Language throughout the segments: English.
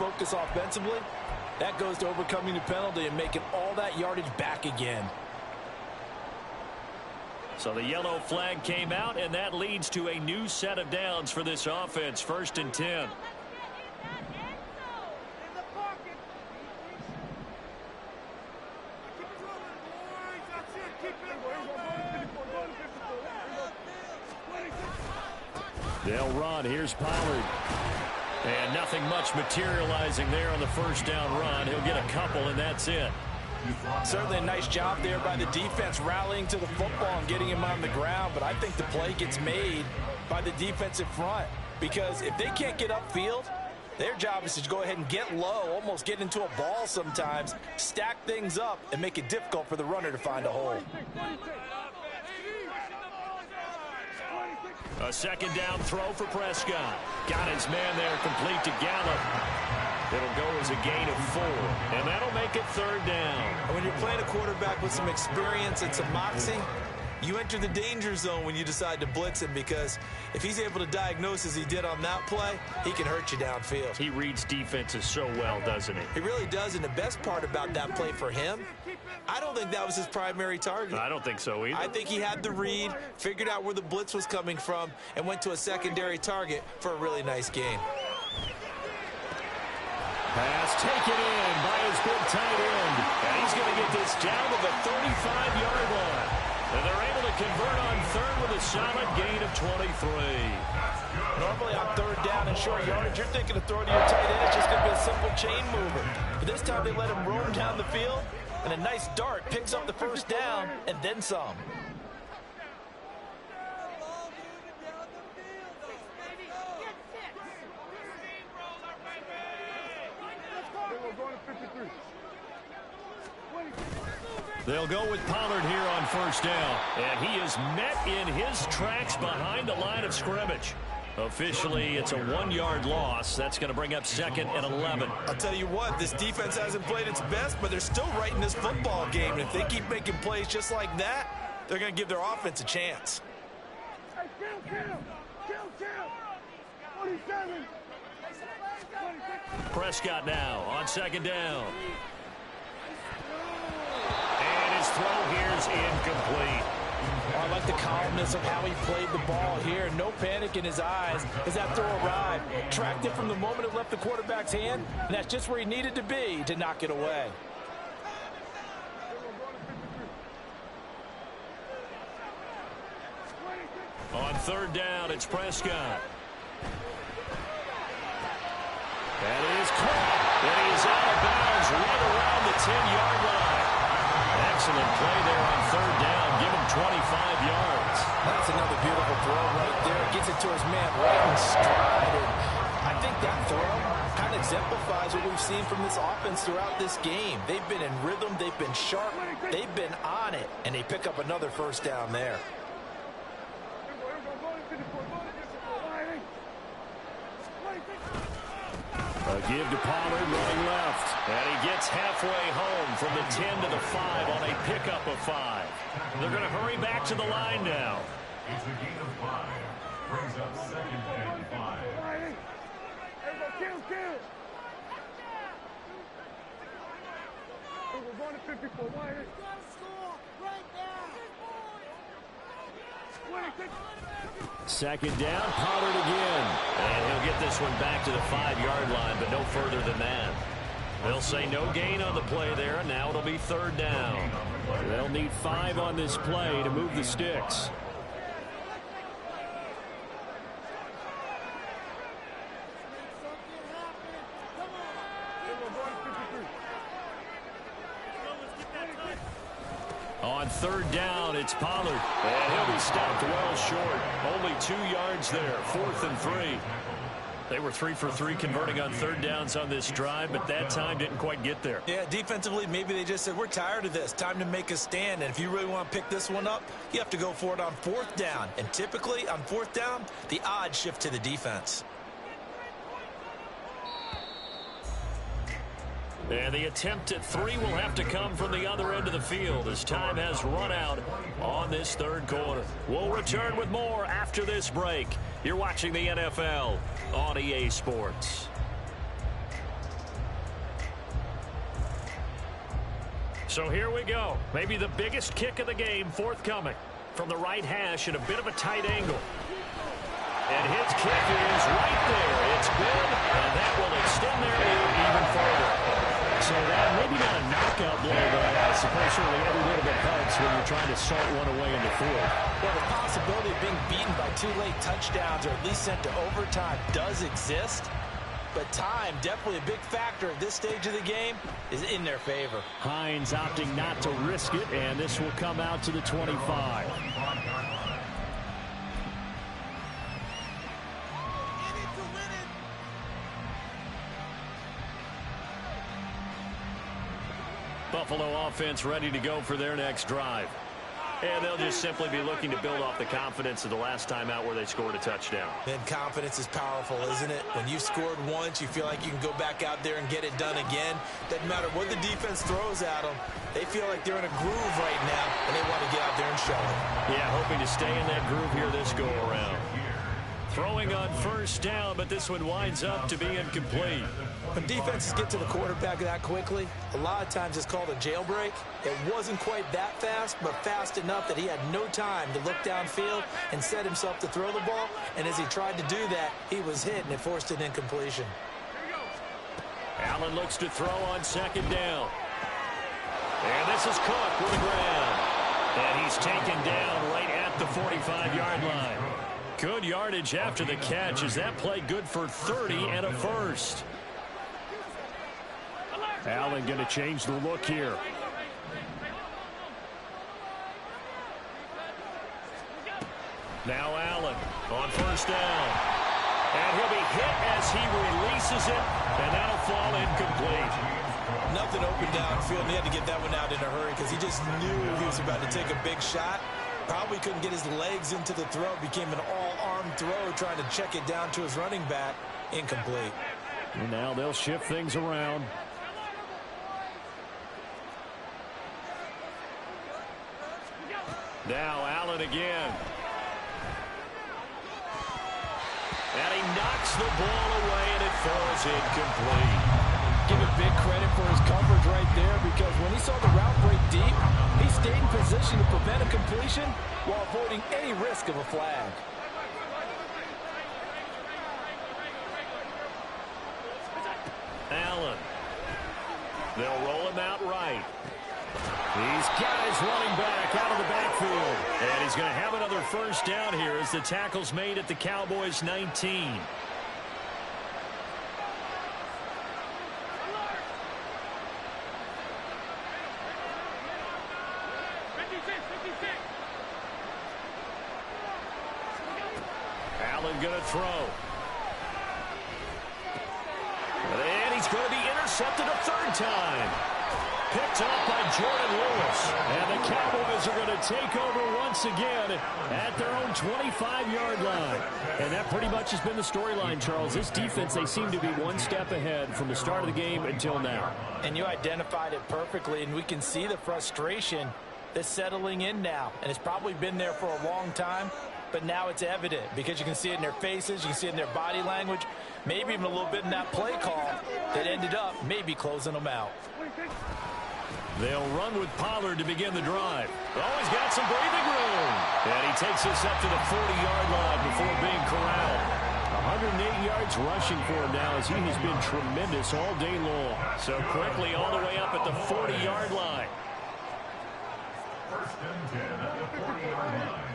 focus offensively, that goes to overcoming the penalty and making all that yardage back again. So the yellow flag came out, and that leads to a new set of downs for this offense. 1st and 10. They'll run. Here's Pollard. And nothing much materializing there on the 1st down run. He'll get a couple, and that's it. Certainly a nice job there by the defense rallying to the football and getting him on the ground. But I think the play gets made by the defensive front, because if they can't get upfield, their job is to go ahead and get low, almost get into a ball sometimes, stack things up, and make it difficult for the runner to find a hole. A 2nd down throw for Prescott. Got his man there, complete to Gallup. It'll go as a gain of 4, and that'll make it 3rd down. When you're playing a quarterback with some experience and some moxie, you enter the danger zone when you decide to blitz him, because if he's able to diagnose as he did on that play, he can hurt you downfield. He reads defenses so well, doesn't he? He really does, and the best part about that play for him, I don't think that was his primary target. I don't think so either. I think he had the read, figured out where the blitz was coming from, and went to a secondary target for a really nice gain. Pass taken in by his big tight end. And he's going to get this down to the 35-yard line. And they're able to convert on 3rd with a solid gain of 23. Normally on 3rd down and short yardage, you're thinking of throwing to your tight end. It's just going to be a simple chain mover. But this time they let him roam down the field, and a nice dart picks up the 1st down and then some. They'll go with Pollard here on 1st down. And he is met in his tracks behind the line of scrimmage. Officially, it's a 1-yard loss. That's going to bring up 2nd and 11. I'll tell you what, this defense hasn't played its best, but they're still right in this football game. And if they keep making plays just like that, they're going to give their offense a chance. Hey, kill. 27. Prescott now on 2nd down. And his throw here is incomplete. I like the calmness of how he played the ball here. No panic in his eyes as that throw arrived. Tracked it from the moment it left the quarterback's hand, and that's just where he needed to be to knock it away. On 3rd down, it's Prescott. That is caught. And he's out of bounds right around the 10-yard line. Excellent play there on 3rd down. Give him 25 yards. That's another beautiful throw right there. Gets it to his man right in stride. And I think that throw kind of exemplifies what we've seen from this offense throughout this game. They've been in rhythm. They've been sharp. They've been on it. And they pick up another 1st down there. A give to Pollard running left. And he gets halfway home from the 10 to the 5 on a pickup of 5. They're going to hurry back to the line now. It's a gain of 5. Brings up 2nd and 5. Kill. We're going to 54. Why? Second down, Pollard again. And he'll get this one back to the 5-yard line, but no further than that. They'll say no gain on the play there, and now it'll be 3rd down. They'll need 5 on this play to move the sticks. On 3rd down, it's Pollard. And he'll be stopped well short. Only 2 yards there. 4th and 3. They were 3 for 3 converting on 3rd downs on this drive, but that time didn't quite get there. Yeah, defensively, maybe they just said, we're tired of this. Time to make a stand. And if you really want to pick this one up, you have to go for it on 4th down. And typically, on 4th down, the odds shift to the defense. And the attempt at 3 will have to come from the other end of the field as time has run out on this 3rd quarter. We'll return with more after this break. You're watching the NFL on EA Sports. So here we go. Maybe the biggest kick of the game forthcoming. From the right hash at a bit of a tight angle. And his kick is right there. It's good, and that will extend their lead even further. So that maybe not a knockout blow, but I suppose certainly every little bit helps when you're trying to salt one away in the fourth. Well, the possibility of being beaten by 2 late touchdowns or at least sent to overtime does exist. But time, definitely a big factor at this stage of the game, is in their favor. Hines opting not to risk it, and this will come out to the 25. Buffalo offense ready to go for their next drive. And they'll just simply be looking to build off the confidence of the last time out where they scored a touchdown. And confidence is powerful, isn't it? When you've scored once, you feel like you can go back out there and get it done again. Doesn't matter what the defense throws at them. They feel like they're in a groove right now, and they want to get out there and show it. Yeah, hoping to stay in that groove here this go-around. Throwing on first down, but this one winds up to be incomplete. When defenses get to the quarterback that quickly, a lot of times it's called a jailbreak. It wasn't quite that fast, but fast enough that he had no time to look downfield and set himself to throw the ball. And as he tried to do that, he was hit, and it forced an incompletion. Allen looks to throw on second down. And this is Cook with the ground. And he's taken down right at the 45-yard line. Good yardage after the catch. Is that play good for 30 and a first? Allen going to change the look here. Now Allen on first down. And he'll be hit as he releases it. And that'll fall incomplete. Nothing open downfield, and he had to get that one out in a hurry because he just knew he was about to take a big shot. Probably couldn't get his legs into the throw. Became an all-arm throw trying to check it down to his running back. Incomplete. And now they'll shift things around. Now Allen again. And he knocks the ball away, and it falls incomplete. Give him big credit for his coverage right there, because when he saw the route break deep, he stayed in position to prevent a completion while avoiding any risk of a flag. Allen. They'll roll him out right. He's got his running back out of the backfield. And he's going to have another first down here as the tackle's made at the Cowboys' 19. Allen going to throw. And he's going to be intercepted a third time. Picked up by Jordan Lewis. And the Cowboys are going to take over once again at their own 25-yard line. And that pretty much has been the storyline, Charles. This defense, they seem to be one step ahead from the start of the game until now. And you identified it perfectly, and we can see the frustration that's settling in now. And it's probably been there for a long time, but now it's evident because you can see it in their faces, you can see it in their body language, maybe even a little bit in that play call that ended up maybe closing them out. They'll run with Pollard to begin the drive. Oh, he's got some breathing room. And he takes us up to the 40-yard line before being corralled. 108 yards rushing for him now as he has been tremendous all day long. So quickly all the way up at the 40-yard line. First and 10 at the 40-yard line.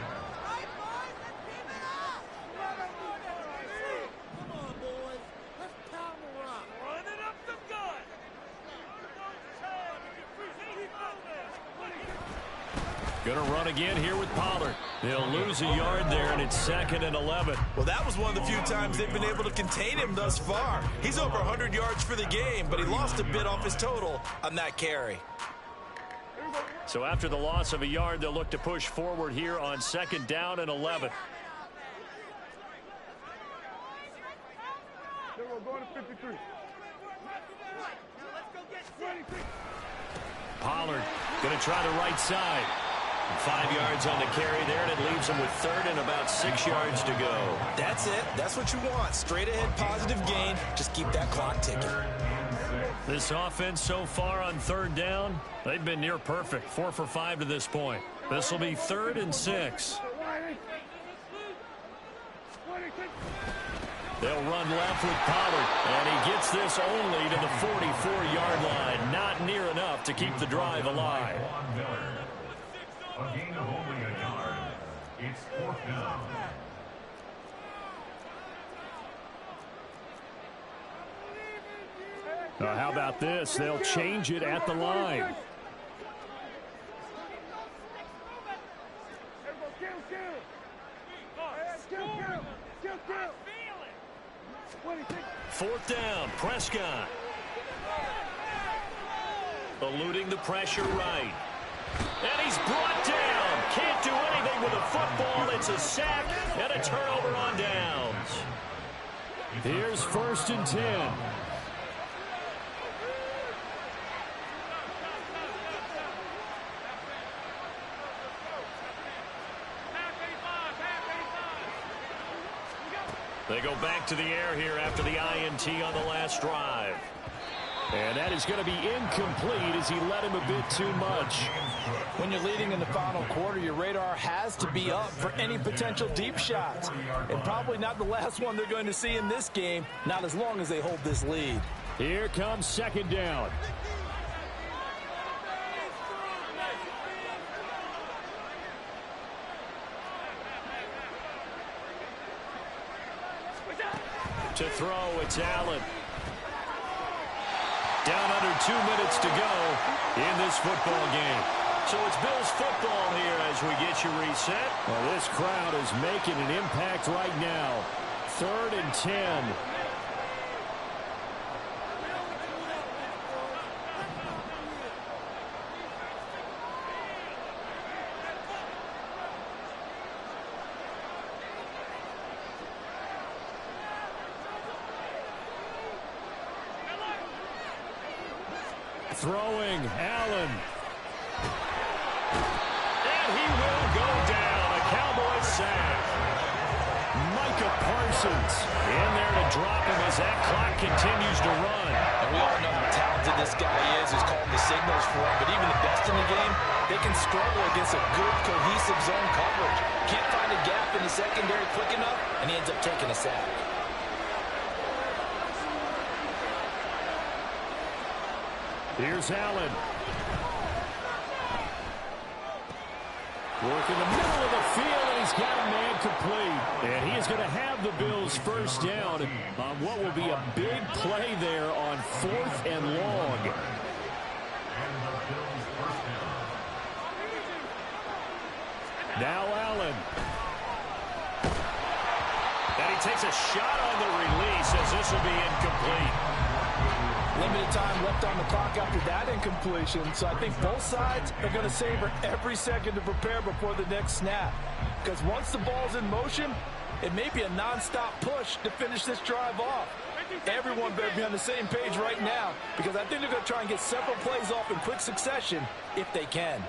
Going to run again here with Pollard. They'll lose a yard there, and it's 2nd and 11. Well, that was one of the few times they've been able to contain him thus far. He's over 100 yards for the game, but he lost a bit off his total on that carry. So after the loss of a yard, they'll look to push forward here on 2nd down and 11. Going to 53. Pollard going to try the right side. 5 yards on the carry there, and it leaves him with 3rd and about 6 yards to go. That's it. That's what you want. Straight ahead positive gain. Just keep that clock ticking. 3rd and 6. This offense so far on third down, they've been near perfect. 4 for 5 to this point. This will be 3rd and 6. They'll run left with Pollard, and he gets this only to the 44-yard line. Not near enough to keep the drive alive. A gain of only a yard. It's 4th down. How about this? They'll change it at the line. Fourth down, Prescott. Eluding the pressure right. And he's brought down. Can't do anything with a football. It's a sack and a turnover on downs. Here's 1st and 10. They go back to the air here after the INT on the last drive. And that is going to be incomplete as he led him a bit too much. When you're leading in the final quarter, your radar has to be up for any potential deep shots. And probably not the last one they're going to see in this game, not as long as they hold this lead. Here comes 2nd down. To throw, it's Allen. Down under 2 minutes to go in this football game. So it's Bills football here as we get you reset. Well, this crowd is making an impact right now. 3rd and 10. Throwing, Allen. And he will go down. A Cowboy sack. Micah Parsons in there to drop him as that clock continues to run. And we all know how talented this guy is. He's called the signals for him. But even the best in the game, they can struggle against a good, cohesive zone coverage. Can't find a gap in the secondary quick enough, and he ends up taking a sack. Here's Allen. Working the middle of the field, and he's got a man complete. And he is going to have the Bills first down on what will be a big play there on 4th and long. Now Allen. And he takes a shot on the release as this will be incomplete. Limited time left on the clock after that incompletion, so I think both sides are going to savor every second to prepare before the next snap. Because once the ball's in motion, it may be a non-stop push to finish this drive off. Everyone better be on the same page right now, because I think they're going to try and get several plays off in quick succession if they can.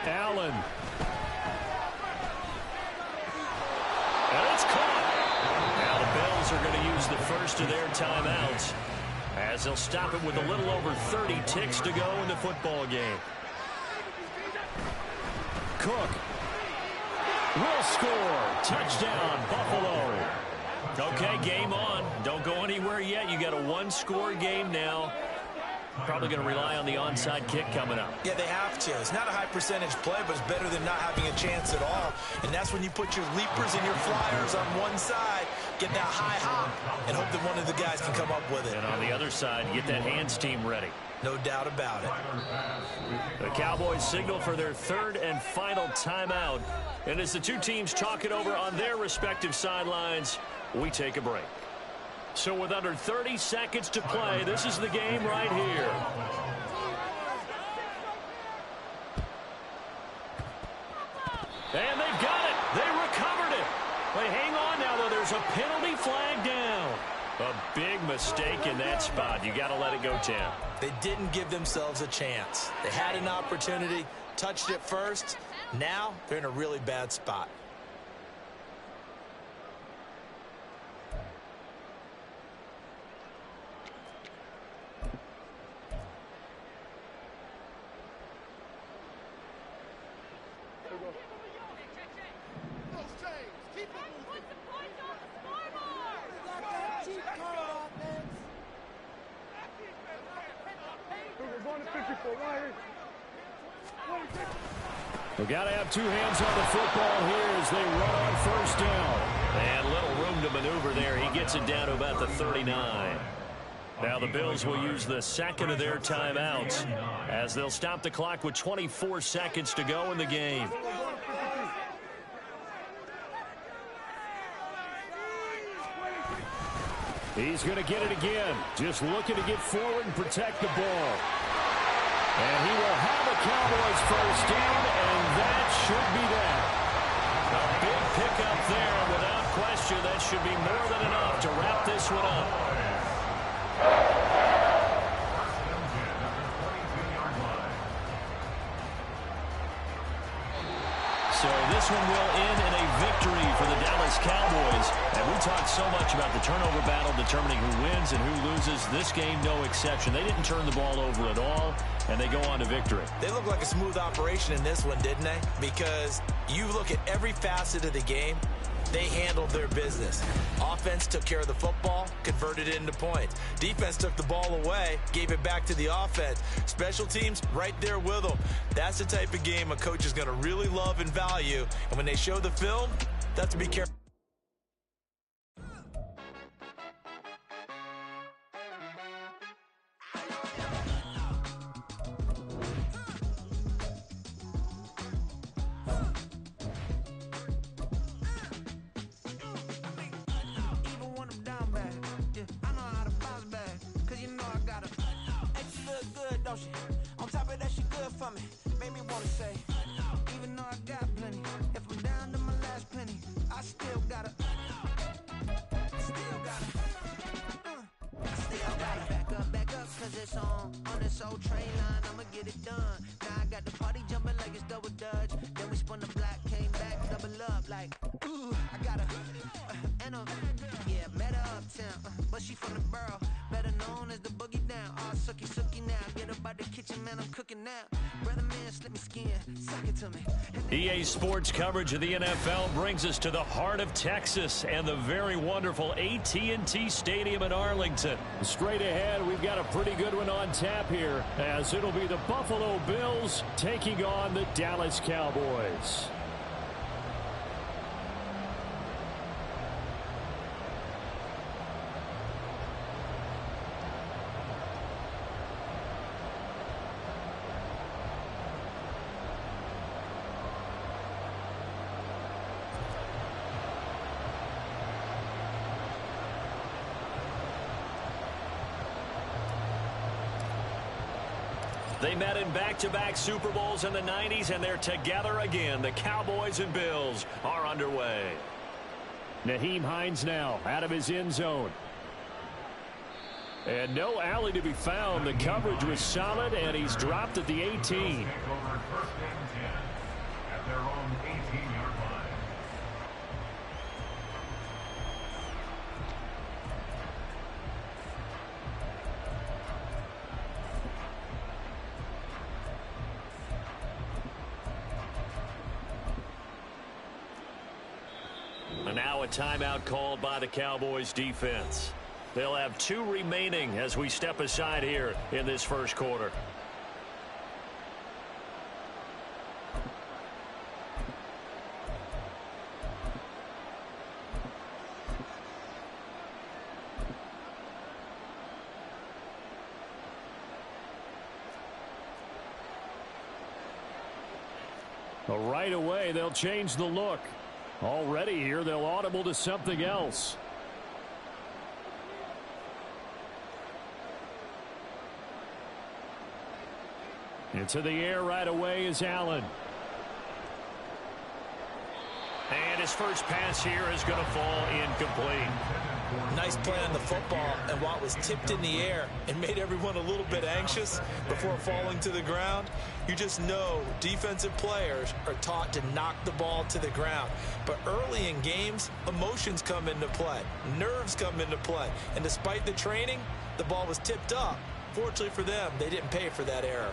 Allen. And it's caught. Now the Bills are going to use the first of their timeouts as they'll stop it with a little over 30 ticks to go in the football game. Cook will score. Touchdown, Buffalo. Okay, game on. Don't go anywhere yet. You got a one-score game now. Probably going to rely on the onside kick coming up. Yeah, they have to. It's not a high percentage play, but it's better than not having a chance at all. And that's when you put your leapers and your flyers on one side, get that high hop, and hope that one of the guys can come up with it. And on the other side, get that hands team ready. No doubt about it. The Cowboys signal for their third and final timeout. And as the two teams talk it over on their respective sidelines, we take a break. So with under 30 seconds to play, this is the game right here. And they've got it. They recovered it. They hang on now, though. There's a penalty flag down. A big mistake in that spot. You got to let it go, Tim. They didn't give themselves a chance. They had an opportunity, touched it first. Now they're in a really bad spot. We're going to 54. Why here? We've got to have two hands on the football here as they run on first down. And little room to maneuver there. He gets it down to about the 39. Now the Bills will use the second of their timeouts as they'll stop the clock with 24 seconds to go in the game. He's going to get it again. Just looking to get forward and protect the ball. And he will have a Cowboys first down, and that should be that. A big pickup there. Without question, that should be more than enough to wrap this one up. So this one will end in a victory for the Dallas Cowboys. And we talked so much about the turnover battle determining who wins and who loses. This game, no exception. They didn't turn the ball over at all, and they go on to victory. They look like a smooth operation in this one, didn't they? Because you look at every facet of the game, they handled their business. Offense took care of the football, converted it into points. Defense took the ball away, gave it back to the offense. Special teams right there with them. That's the type of game a coach is going to really love and value. And when they show the film, that's to be careful. On top of that, she good for me. Made me wanna say, even though I got plenty, if I'm down to my last penny, I still gotta back up, cause it's on this old train line, I'ma get it done. Now I got the party jumping like it's double dutch. Then we spun the block, came back, double up, like, ooh, I got met her uptown, but she from the borough, better known as the boogie down. All sucky now, get up out the kitchen, man, I'm cooking now. Brother man, slip me skin, suck it to me. EA Sports coverage of the NFL brings us to the heart of Texas and the very wonderful AT&T Stadium in Arlington. Straight ahead, we've got a pretty good one on tap here, as it'll be the Buffalo Bills taking on the Dallas Cowboys. They met in back-to-back Super Bowls in the 90s, and they're together again. The Cowboys and Bills are underway. Nyheim Hines now out of his end zone. And no alley to be found. The coverage was solid, and he's dropped at the 18. At their own 18-yard line. And now a timeout called by the Cowboys defense. They'll have 2 remaining as we step aside here in this first quarter. Right away, they'll change the look. Already here, they'll audible to something else. Into the air right away is Allen. And his first pass here is going to fall incomplete. Nice play on the football, and while it was tipped in the air and made everyone a little bit anxious before falling to the ground, you just know defensive players are taught to knock the ball to the ground. But early in games, emotions come into play, nerves come into play, and despite the training, the ball was tipped up. Fortunately for them, they didn't pay for that error.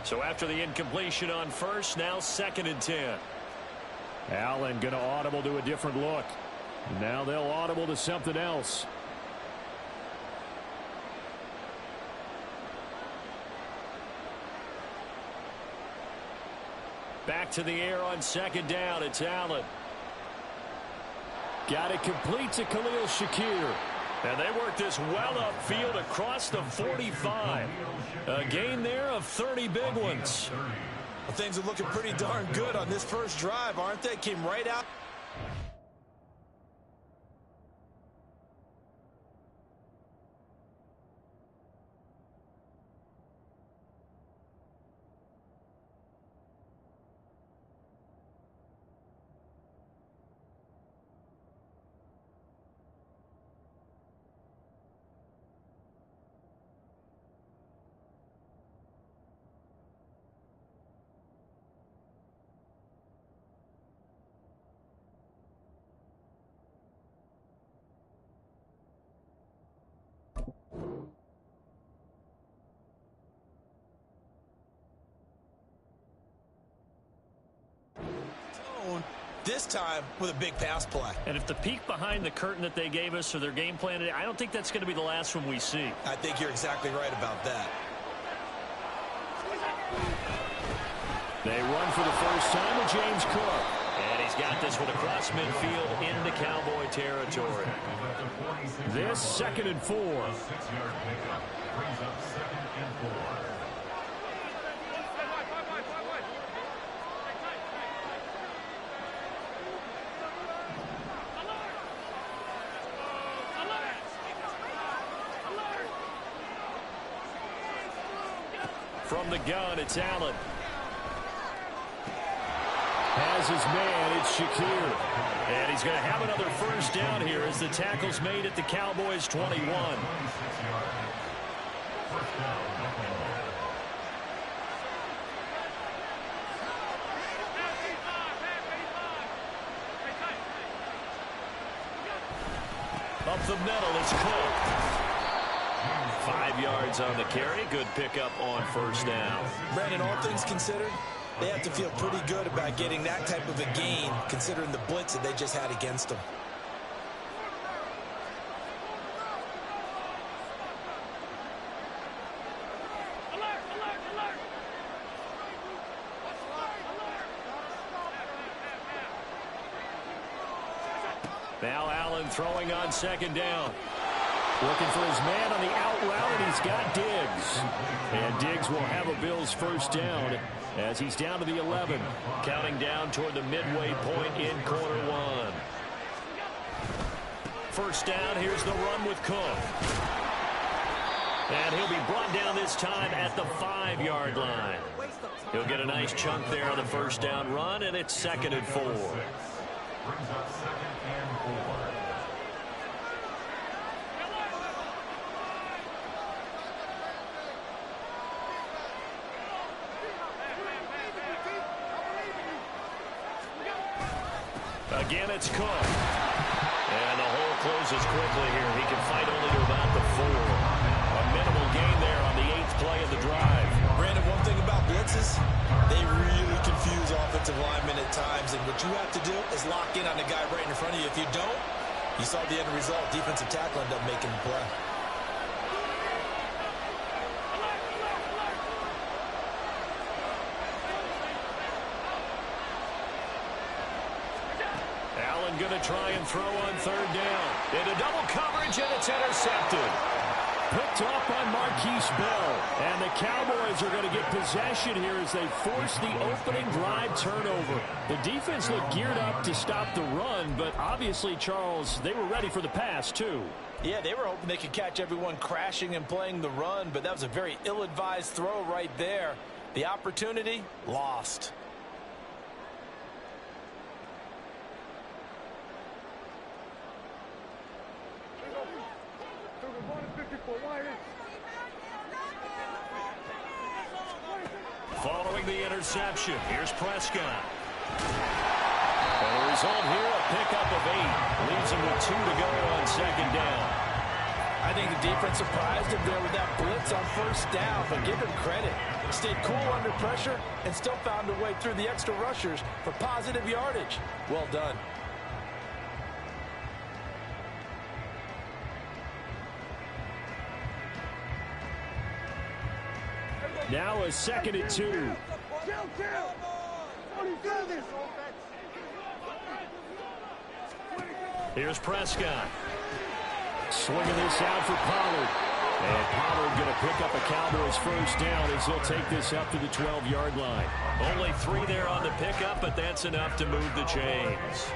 So after the incompletion on first, now 2nd and 10. Allen going to audible to a different look. Now they'll audible to something else. back to the air on second down. It's Allen. Got it complete to Khalil Shakir. And they work this well upfield across the 45. A gain there of 30 big ones. Well, things are looking pretty darn good on this first drive, aren't they? Came right out. This time with a big pass play. And if the peek behind the curtain that they gave us or their game plan today, I don't think that's going to be the last one we see. I think you're exactly right about that. They run for the first time with James Cook. And he's got this one across midfield into Cowboy territory. This 2nd and 4. 6-yard pickup brings up 2nd and 4. From the gun, it's Allen. Has his man, it's Shakir. And he's going to have another first down here as the tackle's made at the Cowboys' 21. Up the middle, it's Cook. 5 yards on the carry. Good pickup on first down. Brandon, all things considered, they have to feel pretty good about getting that type of a gain, considering the blitz that they just had against them. Now Allen throwing on second down. Looking for his man on the out route, and he's got Diggs. And Diggs will have a Bills first down as he's down to the 11. Counting down toward the midway point in quarter one. First down, here's the run with Cook. And he'll be brought down this time at the 5-yard line. He'll get a nice chunk there on the first down run, and it's 2nd and 4. Brings up 2nd and 4. Again, it's Cook. And the hole closes quickly here. He can fight only to about the 4. A minimal gain there on the 8th play of the drive. Brandon, one thing about blitzes, they really confuse offensive linemen at times, and what you have to do is lock in on the guy right in front of you. If you don't, you saw the end result. Defensive tackle ended up making the play. Going to try and throw on third down. Into double coverage, and it's intercepted. Picked off by Marquise Bell. And the Cowboys are going to get possession here as they force the opening drive turnover. The defense looked geared up to stop the run, but obviously, Charles, they were ready for the pass, too. Yeah, they were hoping they could catch everyone crashing and playing the run, but that was a very ill-advised throw right there. The opportunity, lost. Following the interception, here's Prescott. And the result here, a pickup of 8. Leaves him with 2 to go on second down. I think the defense surprised him there with that blitz on first down, but give him credit. Stayed cool under pressure and still found a way through the extra rushers for positive yardage. Well done. Now a 2nd and 2. Here's Prescott. Swinging this out for Pollard. And Pollard going to pick up a Cowboys first down as he'll take this up to the 12-yard line. Only 3 there on the pickup, but that's enough to move the chains.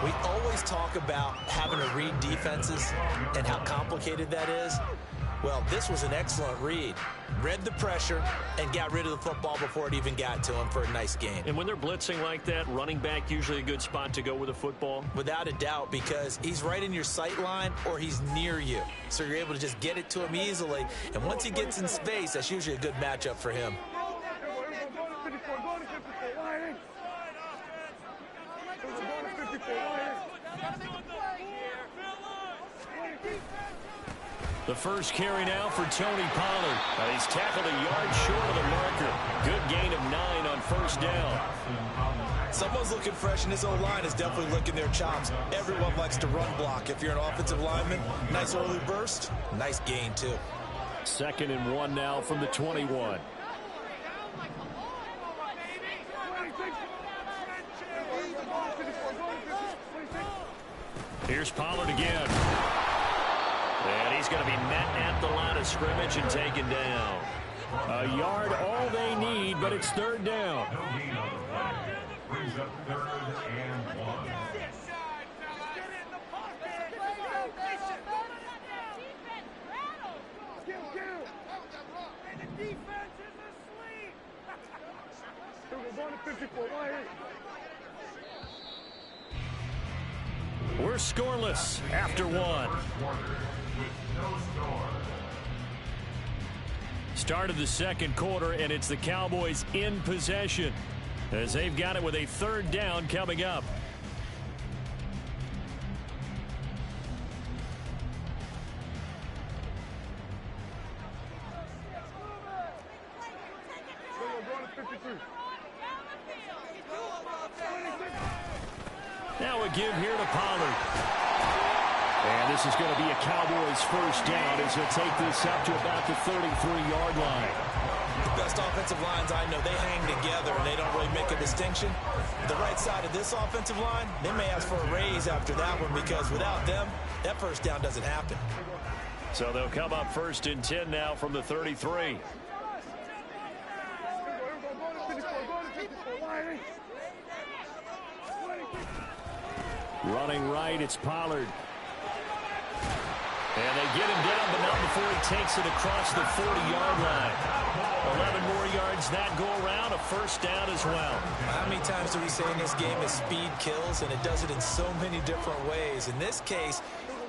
We always talk about having to read defenses and how complicated that is. Well, this was an excellent read. Read the pressure and got rid of the football before it even got to him for a nice gain. And when they're blitzing like that, running back usually a good spot to go with the football? Without a doubt, because he's right in your sight line or he's near you. So you're able to just get it to him easily. And once he gets in space, that's usually a good matchup for him. The first carry now for Tony Pollard. He's tackled a yard short of the marker. Good gain of 9 on first down. Someone's looking fresh, and his O-line is definitely licking their chops. Everyone likes to run block. If you're an offensive lineman, nice early burst, nice gain too. 2nd and 1 now from the 21. Here's Pollard again. And he's going to be met at the line of scrimmage and taken down. A yard all they need, but it's 3rd down. No gain on the play. Brings up 3rd and 1. We're scoreless after 1. Start of the 2nd quarter, and it's the Cowboys in possession as they've got it with a 3rd down coming up. Now a give here to Pollard. And this is going to be a Cowboys first down as he'll take this up to about the 33-yard line. The best offensive lines I know, they hang together and they don't really make a distinction. The right side of this offensive line, they may ask for a raise after that one because without them, that first down doesn't happen. So they'll come up 1st and 10 now from the 33. Running right, it's Pollard. And they get him down, but not before he takes it across the 40-yard line. 11 more yards that go around, a first down as well. How many times do we say in this game is speed kills, and it does it in so many different ways. In this case,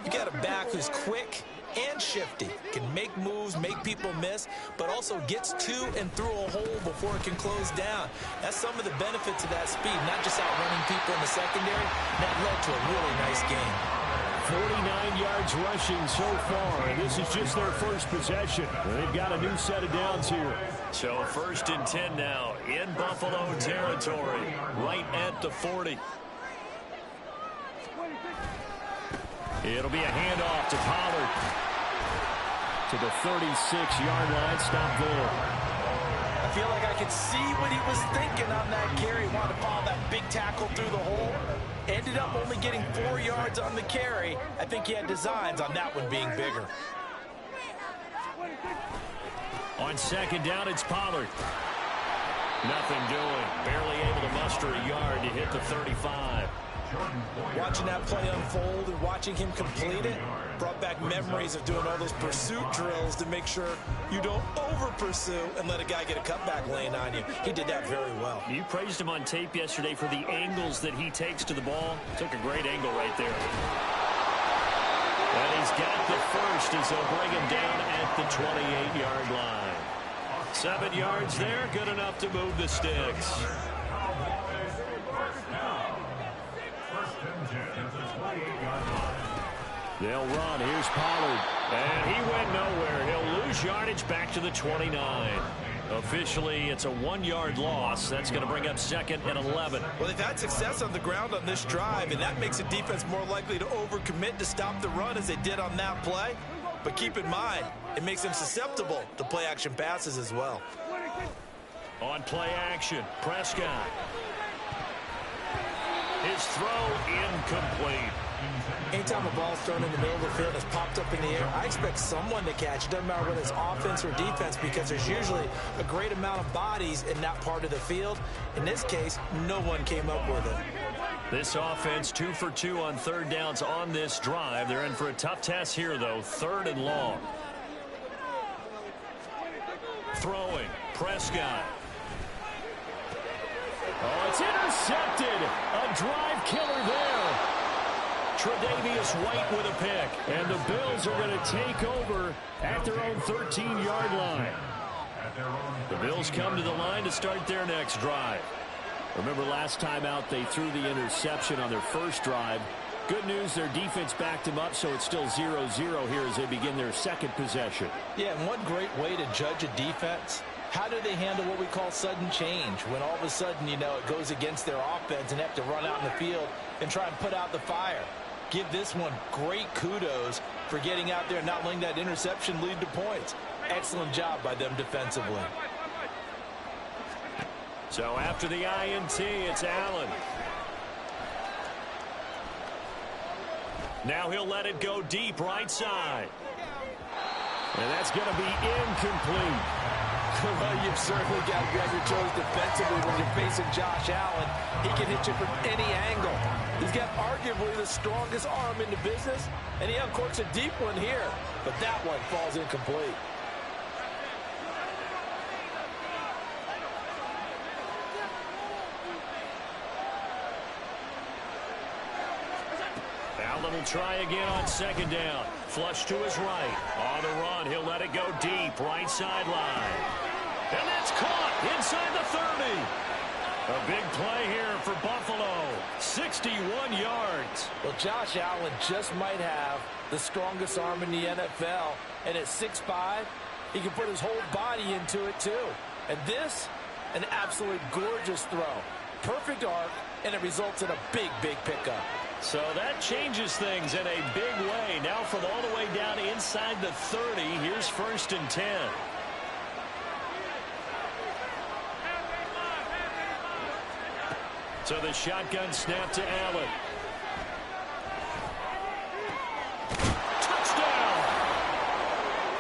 you got a back who's quick and shifty, can make moves, make people miss, but also gets to and through a hole before it can close down. That's some of the benefits of that speed, not just outrunning people in the secondary. That led to a really nice game. 49 yards rushing so far, and this is just their first possession. They've got a new set of downs here. So 1st and 10 now in Buffalo territory, right at the 40. It'll be a handoff to Pollard. To the 36-yard line, stop there. I feel like I could see what he was thinking on that carry. He wanted to follow that big tackle through the hole. Ended up only getting 4 yards on the carry. I think he had designs on that one being bigger. On 2nd down, it's Pollard. Nothing doing. Barely able to muster a yard to hit the 35. Watching that play unfold and watching him complete it brought back memories of doing all those pursuit drills to make sure you don't over-pursue and let a guy get a cutback lane on you. He did that very well. You praised him on tape yesterday for the angles that he takes to the ball. Took a great angle right there. And he's got the first as they'll bring him down at the 28-yard line. 7 yards there, good enough to move the sticks. They'll run. Here's Pollard. And he went nowhere. He'll lose yardage back to the 29. Officially, it's a 1-yard loss. That's going to bring up 2nd and 11. Well, they've had success on the ground on this drive, and that makes a defense more likely to overcommit to stop the run as they did on that play. But keep in mind, it makes them susceptible to play-action passes as well. On play action, Prescott. His throw incomplete. Anytime a ball's thrown in the middle of the field, it's popped up in the air, I expect someone to catch. It doesn't matter whether it's offense or defense, because there's usually a great amount of bodies in that part of the field. In this case, no one came up with it. This offense 2 for 2 on third downs on this drive. They're in for a tough test here, though. 3rd and long. Throwing. Prescott. Oh, it's intercepted. A drive killer there. Tre'Davious White with a pick. And the Bills are going to take over at their own 13-yard line. The Bills come to the line to start their next drive. Remember last time out they threw the interception on their first drive. Good news, their defense backed them up, so it's still 0-0 here as they begin their second possession. Yeah, and one great way to judge a defense, how do they handle what we call sudden change? When all of a sudden, you know, it goes against their offense and they have to run out in the field and try and put out the fire. Give this one great kudos for getting out there and not letting that interception lead to points. Excellent job by them defensively. So after the INT, it's Allen. Now he'll let it go deep right side. And that's going to be incomplete. Well, you've certainly got to be on your toes defensively when you're facing Josh Allen. He can hit you from any angle. He's got arguably the strongest arm in the business, and he uncorks a deep one here. But that one falls incomplete. Allen will try again on 2nd down. Flush to his right. On the run, he'll let it go deep, right sideline. And that's caught inside the 30. A big play here for Buffalo. 61 yards. Well, Josh Allen just might have the strongest arm in the NFL. And at 6'5", he can put his whole body into it too. And this, an absolute gorgeous throw. Perfect arc, and it results in a big, big pickup. So that changes things in a big way. Now from all the way down inside the 30, here's 1st and 10. So the shotgun snap to Allen. Touchdown!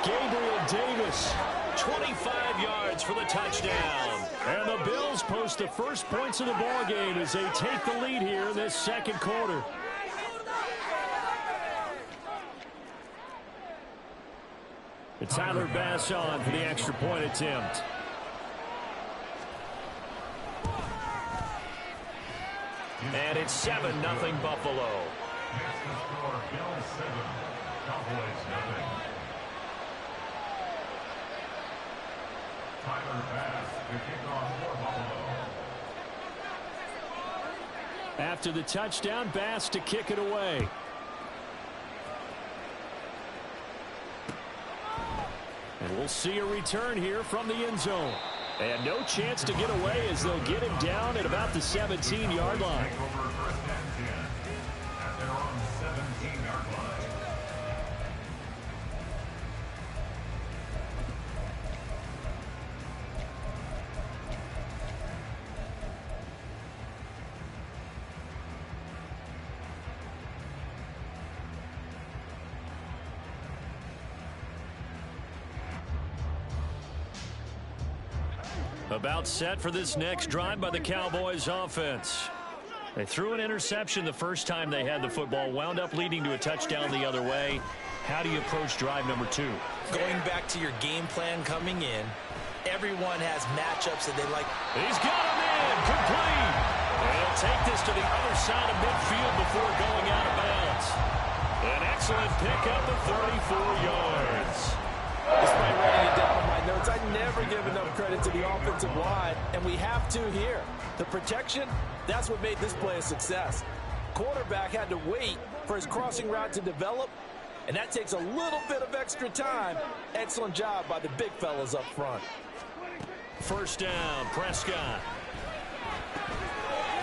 Gabriel Davis. 25 yards for the touchdown. And the Bills post the first points of the ball game as they take the lead here in this 2nd quarter. And Tyler Bass on for the extra point attempt. And it's 7-0 Buffalo. Next to score, Bills 7, Cowboys 0. Tyler Bass to kick off for Buffalo. After the touchdown, Bass to kick it away. And we'll see a return here from the end zone. And no chance to get away as they'll get him down at about the 17-yard line. Take over 1st and 10 at their own 17-yard line. About set for this next drive by the Cowboys offense. They threw an interception the first time they had the football, wound up leading to a touchdown the other way. How do you approach drive number 2? Going back to your game plan coming in, everyone has matchups that they like. He's got him in, complete. And he'll take this to the other side of midfield before going out of bounds. An excellent pickup of 34 yards. Despite writing it down in my notes, I never give enough credit to the offensive line, and we have to here. The protection, that's what made this play a success. Quarterback had to wait for his crossing route to develop, and that takes a little bit of extra time. Excellent job by the big fellas up front. 1st down, Prescott.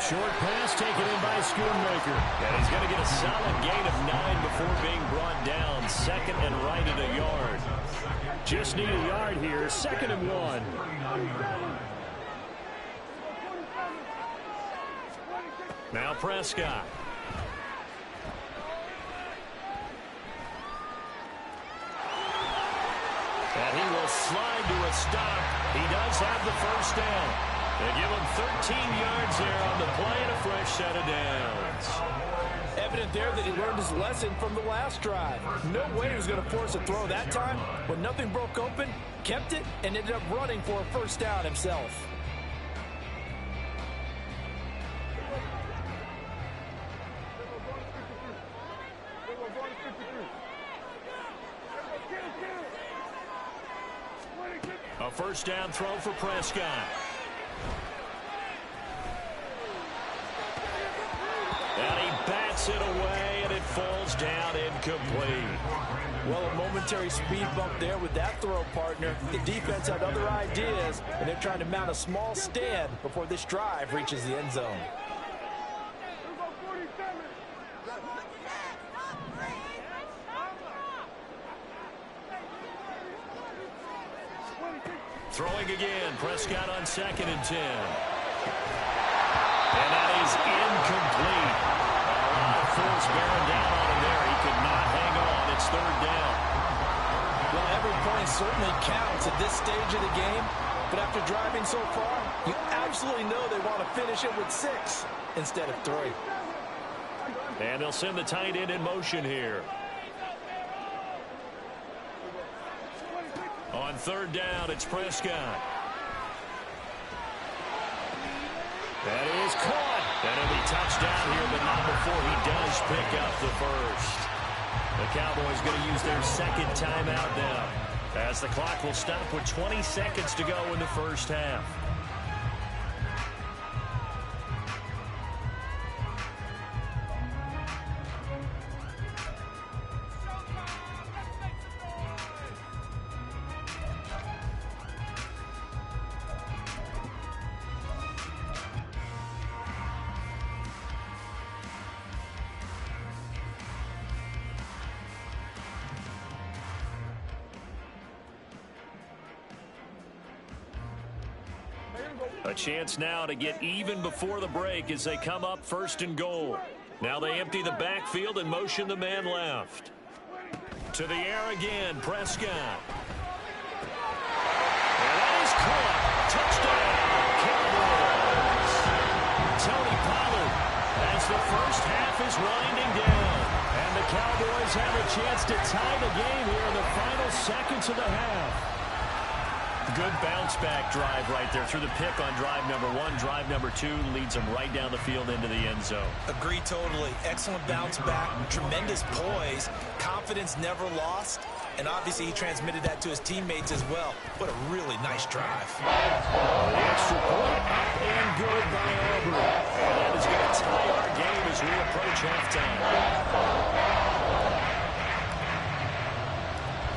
Short pass taken in by Schoonmaker. And he's going to get a solid gain of 9 before being brought down. 2nd and right at a yard. Just need a yard here. 2nd and 1. Now Prescott. And he will slide to a stop. He does have the first down. They give him 13 yards there on the play and a fresh set of downs. Evident there that he learned his lesson from the last drive. No way he was going to force a throw that time. When nothing broke open, kept it, and ended up running for a first down himself. A first down throw for Prescott. And he bats it away, and it falls down incomplete. Well, a momentary speed bump there with that throw, partner. The defense had other ideas, and they're trying to mount a small stand before this drive reaches the end zone. Throwing again, Prescott on 2nd and 10. And that is incomplete. A lot of force bearing down on him there. He could not hang on. It's 3rd down. Well, every point certainly counts at this stage of the game. But after driving so far, you absolutely know they want to finish it with 6 instead of 3. And they'll send the tight end in motion here. On 3rd down, it's Prescott. That is caught. And it'll be touchdown here, but not before he does pick up the first. The Cowboys going to use their 2nd timeout now, as the clock will stop with 20 seconds to go in the first half. A chance now to get even before the break as they come up 1st and goal. Now they empty the backfield and motion the man left. To the air again, Prescott. And that is caught. Touchdown, Cowboys. Tony Pollard as the first half is winding down. And the Cowboys have a chance to tie the game here in the final seconds of the half. Good bounce-back drive right there through the pick on drive number 1. Drive number 2 leads them right down the field into the end zone. Agree totally. Excellent bounce back, tremendous poise, confidence never lost, and obviously he transmitted that to his teammates as well. What a really nice drive. The extra point up and good by Auburn. And that is going to tie our game as we approach halftime.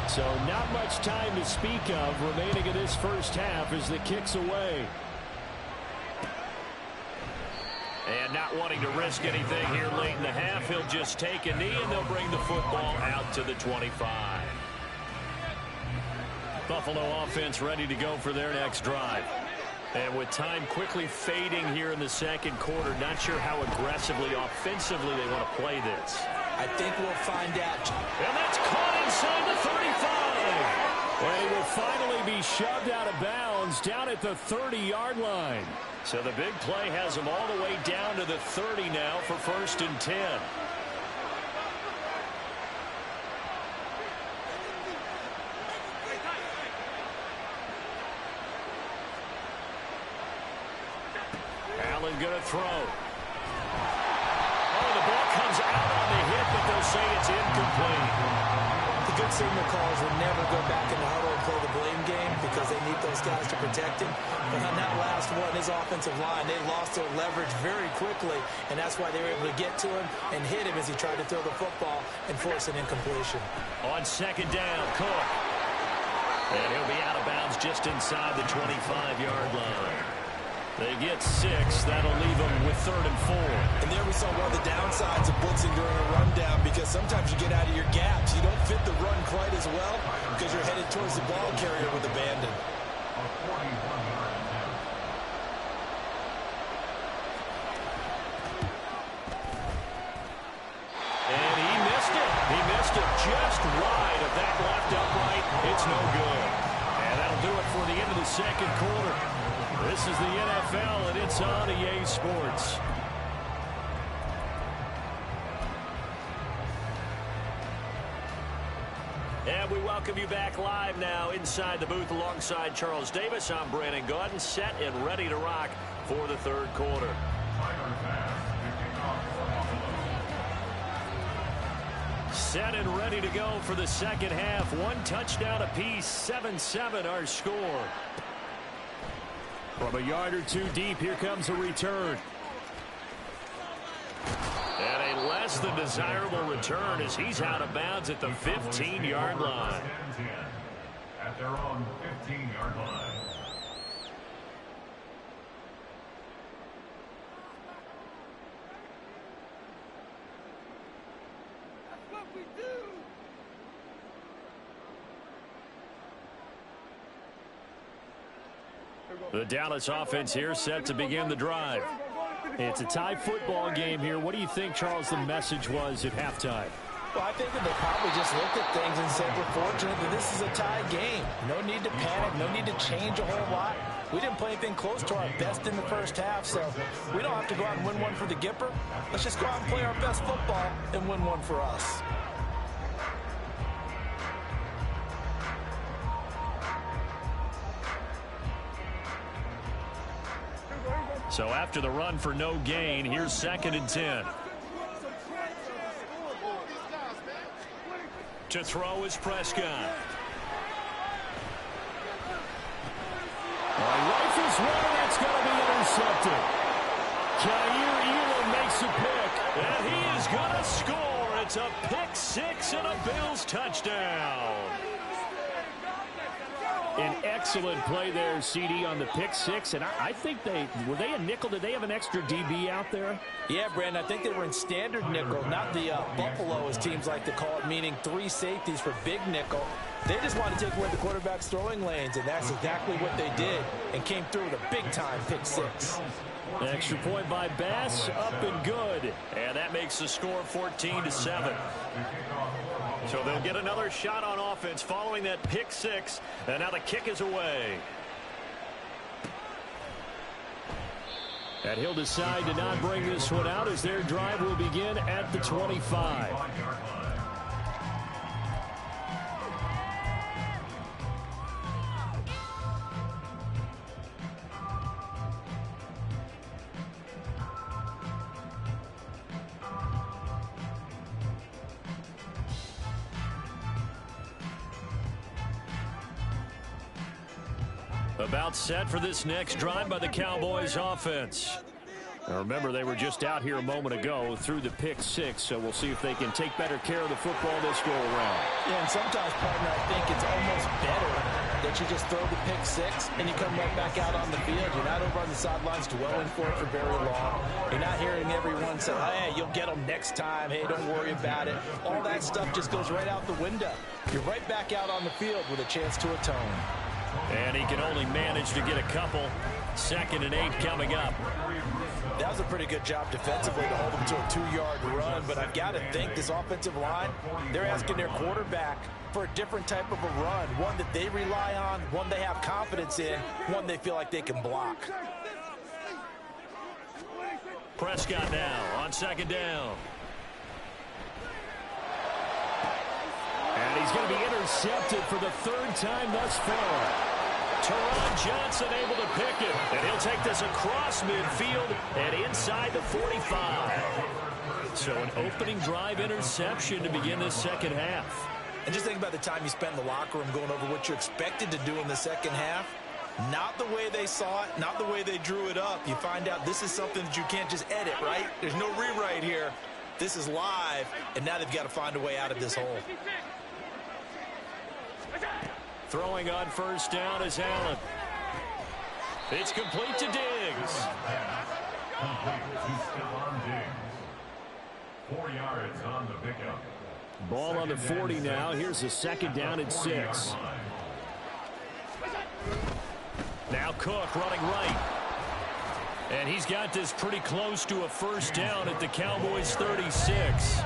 So not much time to speak of remaining in this first half as the kick's away. And not wanting to risk anything here late in the half, he'll just take a knee and they'll bring the football out to the 25. Buffalo offense ready to go for their next drive. And with time quickly fading here in the 2nd quarter, not sure how aggressively, offensively they want to play this. I think we'll find out. And that's caught inside the 35. And he will finally be shoved out of bounds down at the 30-yard line. So the big play has him all the way down to the 30 now for 1st and 10. Allen going to throw. Oh, the ball comes out on the hit, but they'll say it's incomplete. The good signal calls will never go back in the huddle and play the blame game because they need those guys to protect him. But on that last one, his offensive line, they lost their leverage very quickly, and that's why they were able to get to him and hit him as he tried to throw the football and force an incompletion. On 2nd down, Cook. And he'll be out of bounds just inside the 25-yard line. They get 6. That'll leave them with 3rd and 4. And there we saw one of the downsides of blitzing during a rundown because sometimes you get out of your gaps. You don't fit the run quite as well because you're headed towards the ball carrier with abandon. Tested just wide of that left upright. It's no good. And that'll do it for the end of the second quarter. This is the NFL, and it's on EA Sports. And we welcome you back live now inside the booth alongside Charles Davis. I'm Brandon Gaudin, set and ready to rock for the third quarter. Set and ready to go for the second half. One touchdown apiece, 7-7 our score. From a yard or two deep, here comes a return. And a less than desirable return as he's out of bounds at the 15-yard line. At their own 15-yard line. That's what we do. The Dallas offense here set to begin the drive. It's a tie football game here. What do you think, Charles, the message was at halftime? Well, I think that they probably just looked at things and said, we're fortunate that this is a tie game. No need to panic, no need to change a whole lot. We didn't play anything close to our best in the first half, so we don't have to go out and win one for the Gipper. Let's just go out and play our best football and win one for us. So after the run for no gain, here's 2nd and 10. To throw is Prescott. Rifles one, and it's going to be intercepted. Kaiir Elam makes a pick, and he is going to score. It's a pick six and a Bills touchdown. An excellent play there, CD, on the pick six. And I think were they a nickel? Did they have an extra DB out there? Yeah, Brandon, I think they were in standard nickel, not the Buffalo, as teams like to call it, meaning 3 safeties for big nickel. They just wanted to take away the quarterback's throwing lanes, and that's exactly what they did, and came through with a big-time pick six. Extra point by Bass, up and good. And that makes the score 14-7. So they'll get another shot on offense following that pick six. And now the kick is away. And he'll decide to not bring this one out as their drive will begin at the 25. About set for this next drive by the Cowboys offense. Now remember, they were just out here a moment ago through the pick six, so we'll see if they can take better care of the football this go around. Yeah, and sometimes, partner, I think it's almost better that you just throw the pick six and you come right back out on the field. You're not over on the sidelines dwelling for it for very long. You're not hearing everyone say, hey, you'll get them next time. Hey, don't worry about it. All that stuff just goes right out the window. You're right back out on the field with a chance to atone. And he can only manage to get a couple. 2nd and 8 coming up. That was a pretty good job defensively to hold them to a 2-yard run, but I've got to think this offensive line, they're asking their quarterback for a different type of a run, one that they rely on, one they have confidence in, one they feel like they can block. Prescott now on 2nd down. And he's going to be intercepted for the 3rd time thus far. Teron Johnson able to pick it, and he'll take this across midfield and inside the 45. So an opening drive interception to begin this second half. And just think about the time you spend in the locker room going over what you're expected to do in the second half. Not the way they saw it, not the way they drew it up. You find out this is something that you can't just edit, right? There's no rewrite here. This is live, and now they've got to find a way out of this hole. Throwing on 1st down is Allen. It's complete to Diggs. Complete to Stephon Diggs. 4 yards on the pickup. Ball on the 40 now. Here's a 2nd down and 6. Now Cook running right. And he's got this pretty close to a 1st down at the Cowboys 36.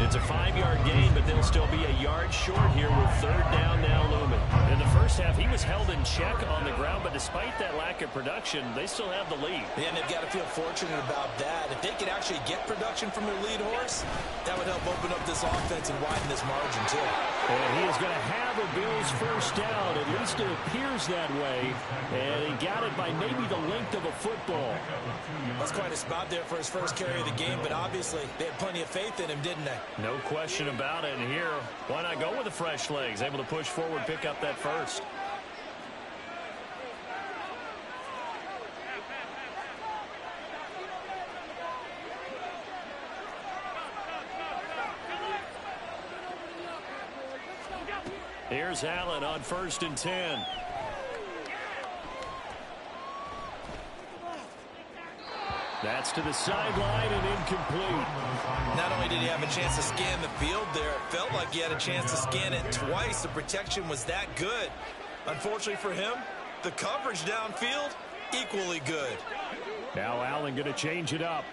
It's a 5-yard gain, but they'll still be a yard short here with third down now looming. In the first half, he was held in check on the ground, but despite that lack of production, they still have the lead. Yeah, and they've got to feel fortunate about that. If they could actually get production from their lead horse, that would help open up this offense and widen this margin, too. And he is going to have a Bills first down. At least it appears that way. And he got it by maybe the length of a football. That's quite a spot there for his first carry of the game, but obviously they had plenty of faith in him, didn't they? No question about it. And here, why not go with the fresh legs? Able to push forward, pick up that first. Here's Allen on 1st and 10. That's to the sideline and incomplete. Not only did he have a chance to scan the field there, it felt like he had a chance to scan it twice. The protection was that good. Unfortunately for him, the coverage downfield, equally good. Now Allen going to change it up.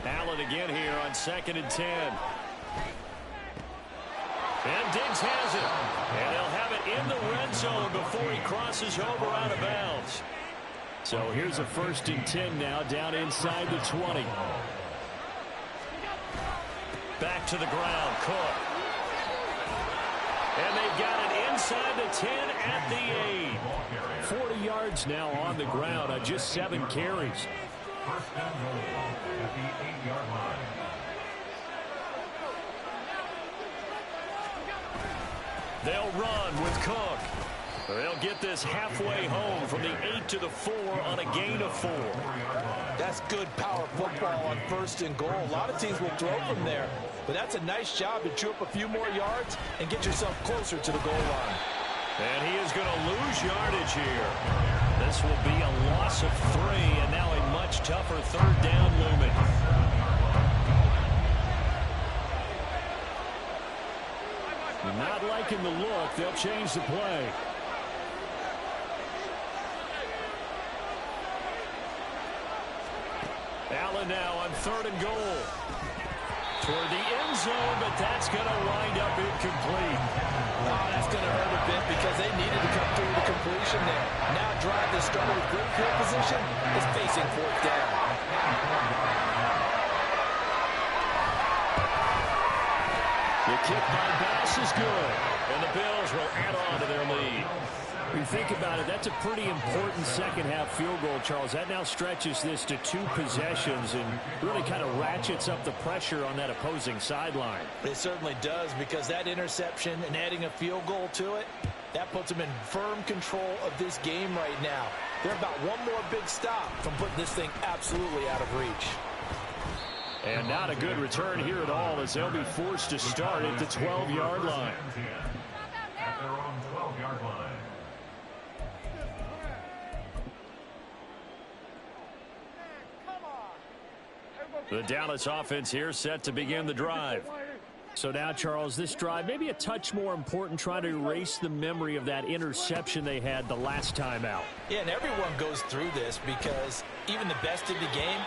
Allen again here on 2nd and 10. And Diggs has it. And they'll have it in the red zone before he crosses over out of bounds. So here's a 1st and 10 now down inside the 20. Back to the ground, Cook. And they've got it inside the 10 at the 8. 40 yards now on the ground on just 7 carries. First down goal at the 8-yard line. They'll run with Cook. They'll get this halfway home from the 8 to the 4 on a gain of 4. That's good power football on 1st and goal. A lot of teams will throw from there, but that's a nice job to chew up a few more yards and get yourself closer to the goal line. And he is going to lose yardage here. This will be a loss of 3, and now a much tougher 3rd down looming. Not liking the look. They'll change the play. Allen now on 3rd and goal. Toward the end zone, but that's going to wind up incomplete. Oh, that's going to hurt a bit because they needed to come through the completion there. Now drive that started with good field position is facing 4th down. The kick by Bass is good. And the Bills will add on to their lead. When you think about it, that's a pretty important second-half field goal, Charles. That now stretches this to 2 possessions and really kind of ratchets up the pressure on that opposing sideline. It certainly does, because that interception and adding a field goal to it, that puts them in firm control of this game right now. They're about one more big stop from putting this thing absolutely out of reach. And not a good return here at all, as they'll be forced to start at the 12-yard line. At their own 12-yard line. The Dallas offense here set to begin the drive. So now, Charles, this drive maybe a touch more important, trying to erase the memory of that interception they had the last time out. Yeah, and everyone goes through this, because even the best in the game,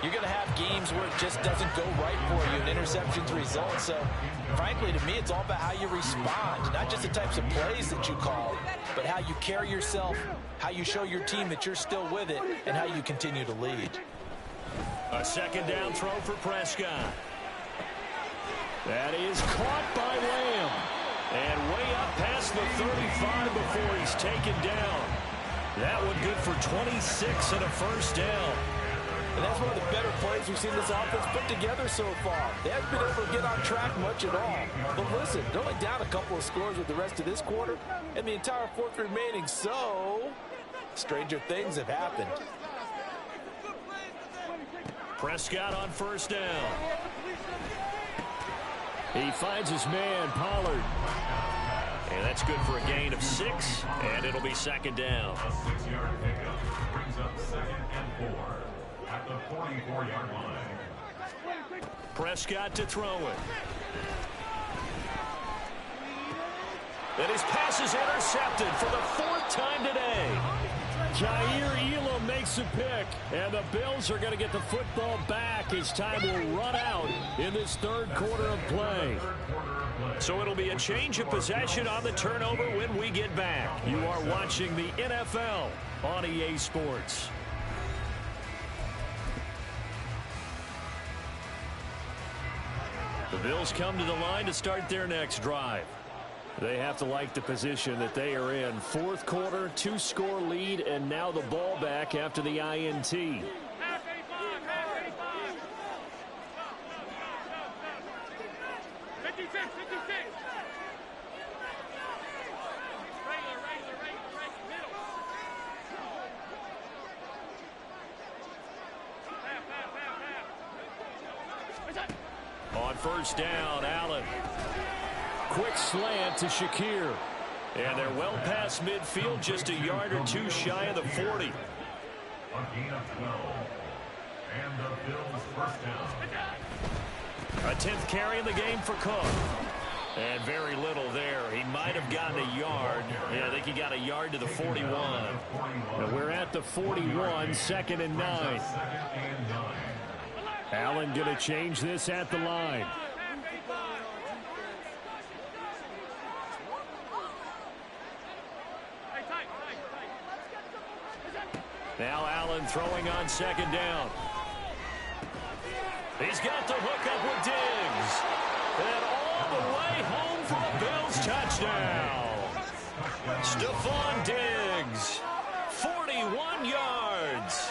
you're going to have games where it just doesn't go right for you and interceptions result. So, frankly, to me, it's all about how you respond. Not just the types of plays that you call, but how you carry yourself, how you show your team that you're still with it, and how you continue to lead. A 2nd down throw for Prescott. That is caught by Lamb. And way up past the 35 before he's taken down. That one good for 26 and a 1st down. And that's one of the better plays we've seen this offense put together so far. They haven't been able to get on track much at all. But listen, they're only down a couple of scores with the rest of this quarter and the entire 4th remaining. So, stranger things have happened. Prescott on 1st down. He finds his man, Pollard. And that's good for a gain of 6, and it'll be 2nd down. A 6-yard pickup brings up 2nd and 4 at the 44-yard line. Prescott to throw it. And his pass is intercepted for the 4th time today. Jair Elam makes a pick, and the Bills are going to get the football back as time will run out in this third quarter of play. So it'll be a change of possession on the turnover when we get back. You are watching the NFL on EA Sports. The Bills come to the line to start their next drive. They have to like the position that they are in. Fourth quarter, 2-score lead, and now the ball back after the INT. On first down, Allen. Quick slant to Shakir. And they're well past midfield, just a yard or two shy of the 40. A gain of 12. And the Bills first down. A 10th carry in the game for Cook. And very little there. He might have gotten a yard. Yeah, I think he got a yard to the 41. And we're at the 41, 2nd and 9. Allen going to change this at the line. Now Allen throwing on 2nd down. He's got the hook up with Diggs. And all the way home for a Bills touchdown. Stephon Diggs, 41 yards.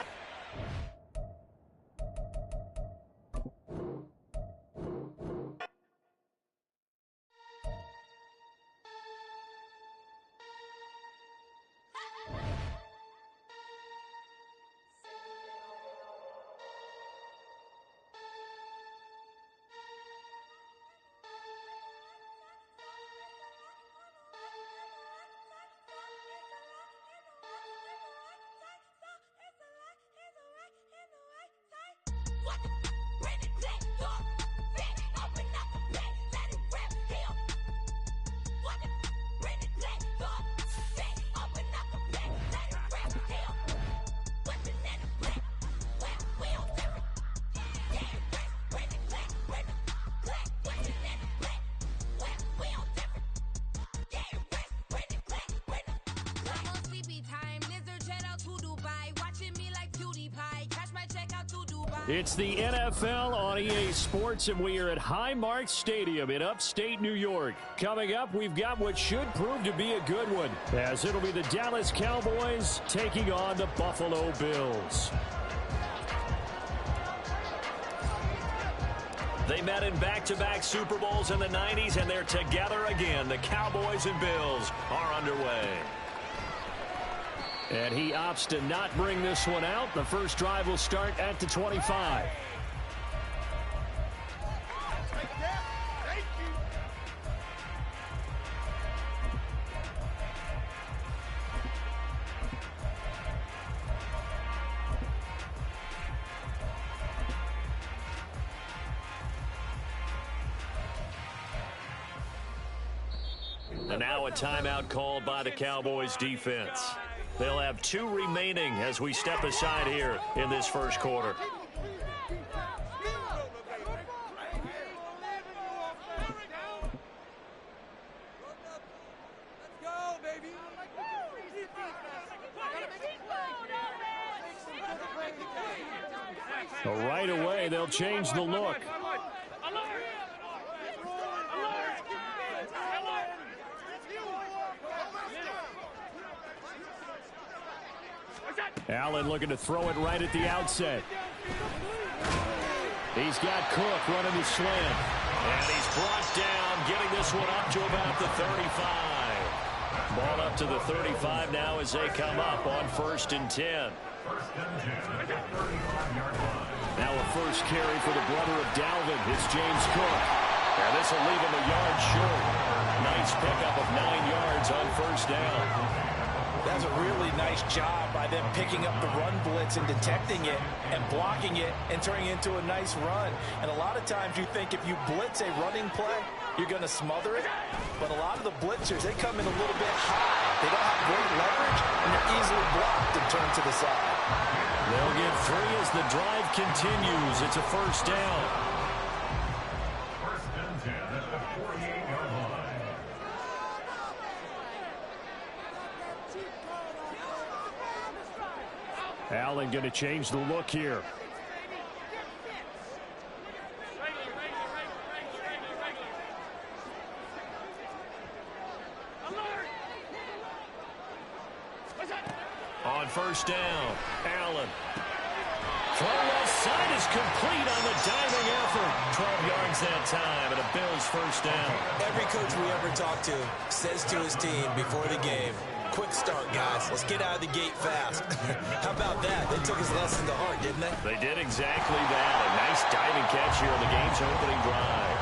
It's the NFL on EA Sports, and we are at Highmark Stadium in upstate New York. Coming up, we've got what should prove to be a good one, as it'll be the Dallas Cowboys taking on the Buffalo Bills. They met in back-to-back Super Bowls in the 90s, and they're together again. The Cowboys and Bills are underway. And he opts to not bring this one out. The first drive will start at the 25. And now a timeout called by the Cowboys defense. They'll have 2 remaining as we step aside here in this first quarter. So right away, they'll change the look. Allen looking to throw it right at the outset. He's got Cook running the slant. And he's brought down, getting this one up to about the 35. Ball up to the 35 now as they come up on 1st and 10. Now a first carry for the brother of Dalvin. It's James Cook. And this will leave him a yard short. Nice pickup of 9 yards on 1st down. That's a really nice job by them picking up the run blitz and detecting it and blocking it and turning it into a nice run. And a lot of times you think if you blitz a running play, you're going to smother it. But a lot of the blitzers, they come in a little bit high. They don't have great leverage, and they're easily blocked and turned to the side. They'll get 3 as the drive continues. It's a first down. First and 10 at the 48-yard line. Allen going to change the look here. On first down, Allen. Throw left side is complete on the diving effort. 12 yards that time, and a Bills first down. Every coach we ever talk to says to his team before the game, quick start, guys. Let's get out of the gate fast. How about that? They took his lesson to heart, didn't they? They did exactly that. A nice diving catch here on the game's opening drive.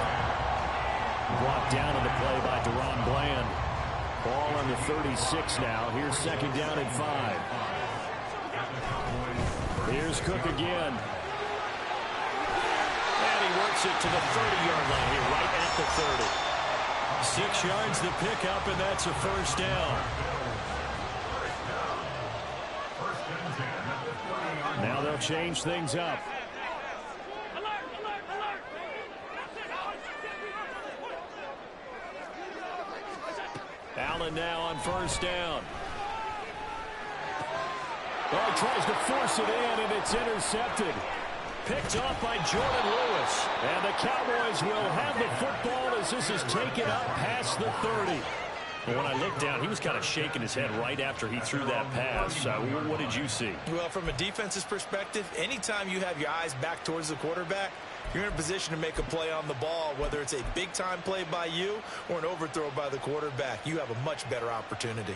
Brought down on the play by Deron Bland. Ball on the 36 now. Here's second down and 5. Here's Cook again. And he works it to the 30-yard line here, right at the 30. 6 yards the pickup, and that's a first down. Now they'll change things up. Allen now on first down. Oh, he tries to force it in, and it's intercepted. Picked off by Jordan Lewis. And the Cowboys will have the football as this is taken up past the 30. Well, when I looked down, he was kind of shaking his head right after he threw that pass. What did you see? Well, from a defense's perspective, anytime you have your eyes back towards the quarterback, you're in a position to make a play on the ball, whether it's a big-time play by you or an overthrow by the quarterback. You have a much better opportunity.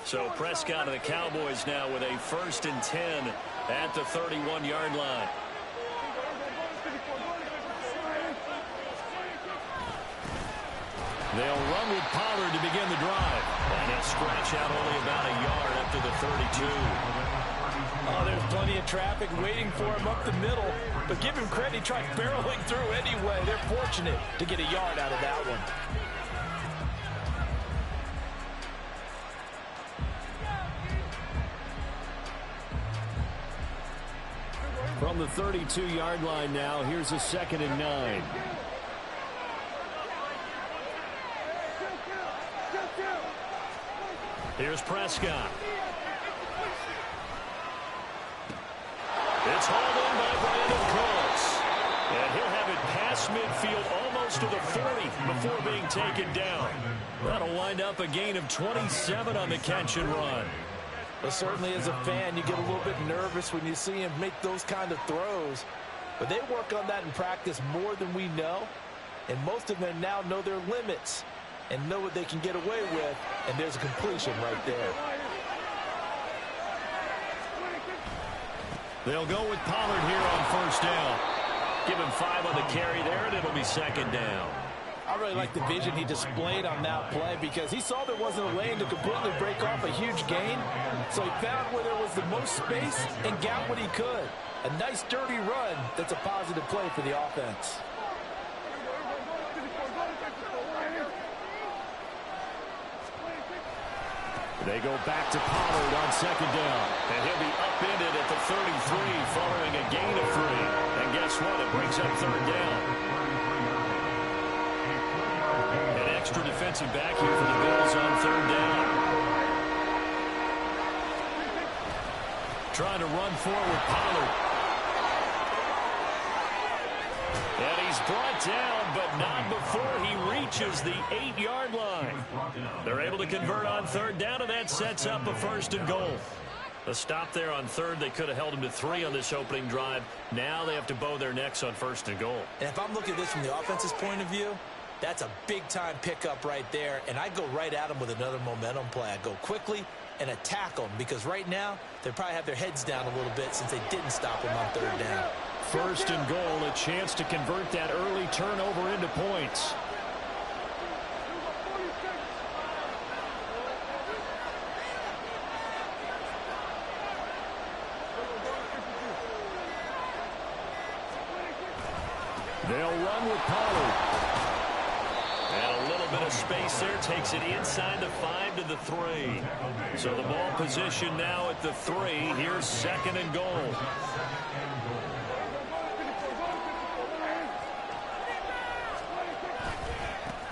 So Prescott and the Cowboys now with a first and 10 at the 31-yard line. They'll run with Pollard to begin the drive. And he'll scratch out only about a yard up to the 32. Oh, there's plenty of traffic waiting for him up the middle. But give him credit, he tried barreling through anyway. They're fortunate to get a yard out of that one. From the 32-yard line now, here's a second and 9. Here's Prescott. It's hauled in by Brandon Cooks. And he'll have it past midfield almost to the 40 before being taken down. That'll wind up a gain of 27 on the catch and run. But certainly as a fan, you get a little bit nervous when you see him make those kind of throws. But they work on that in practice more than we know. And most of them now know their limits and know what they can get away with. And there's a completion right there. They'll go with Pollard here on first down. Give him 5 on the carry there, and it'll be second down. I really like the vision he displayed on that play because he saw there wasn't a lane to completely break off a huge gain. So he found where there was the most space and got what he could. A nice dirty run that's a positive play for the offense. They go back to Pollard on second down. And he'll be upended at the 33 following a gain of 3. And guess what? It brings up third down. Extra defensive back here for the Bills on third down. Trying to run forward, Pollard. And he's brought down, but not before he reaches the 8-yard line. They're able to convert on third down, and that sets up a first and goal. A stop there on third. They could have held him to 3 on this opening drive. Now they have to bow their necks on first and goal. And if I'm looking at this from the offense's point of view, that's a big-time pickup right there, and I go right at them with another momentum play. I go quickly and attack them because right now they probably have their heads down a little bit since they didn't stop them on third down. First and goal, a chance to convert that early turnover into points. They'll run with Pollard. And a little bit of space there takes it inside the 5 to the 3. So the ball position now at the 3. Here's second and goal.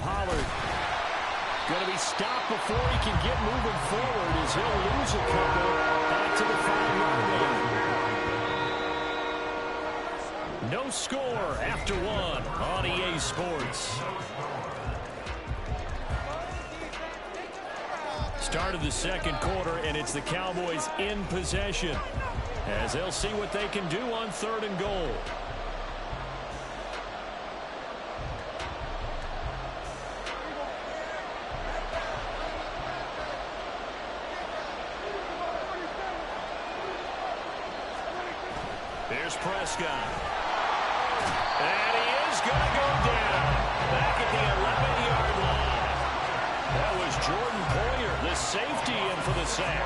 Pollard going to be stopped before he can get moving forward as he'll lose a couple back to the 5-yard line. No score after one on EA Sports. Start of the second quarter, and it's the Cowboys in possession as they'll see what they can do on third and goal. Here's Prescott. And he is going to go down back at the 11-yard line. That was Jordan Poyer, the safety, in for the sack.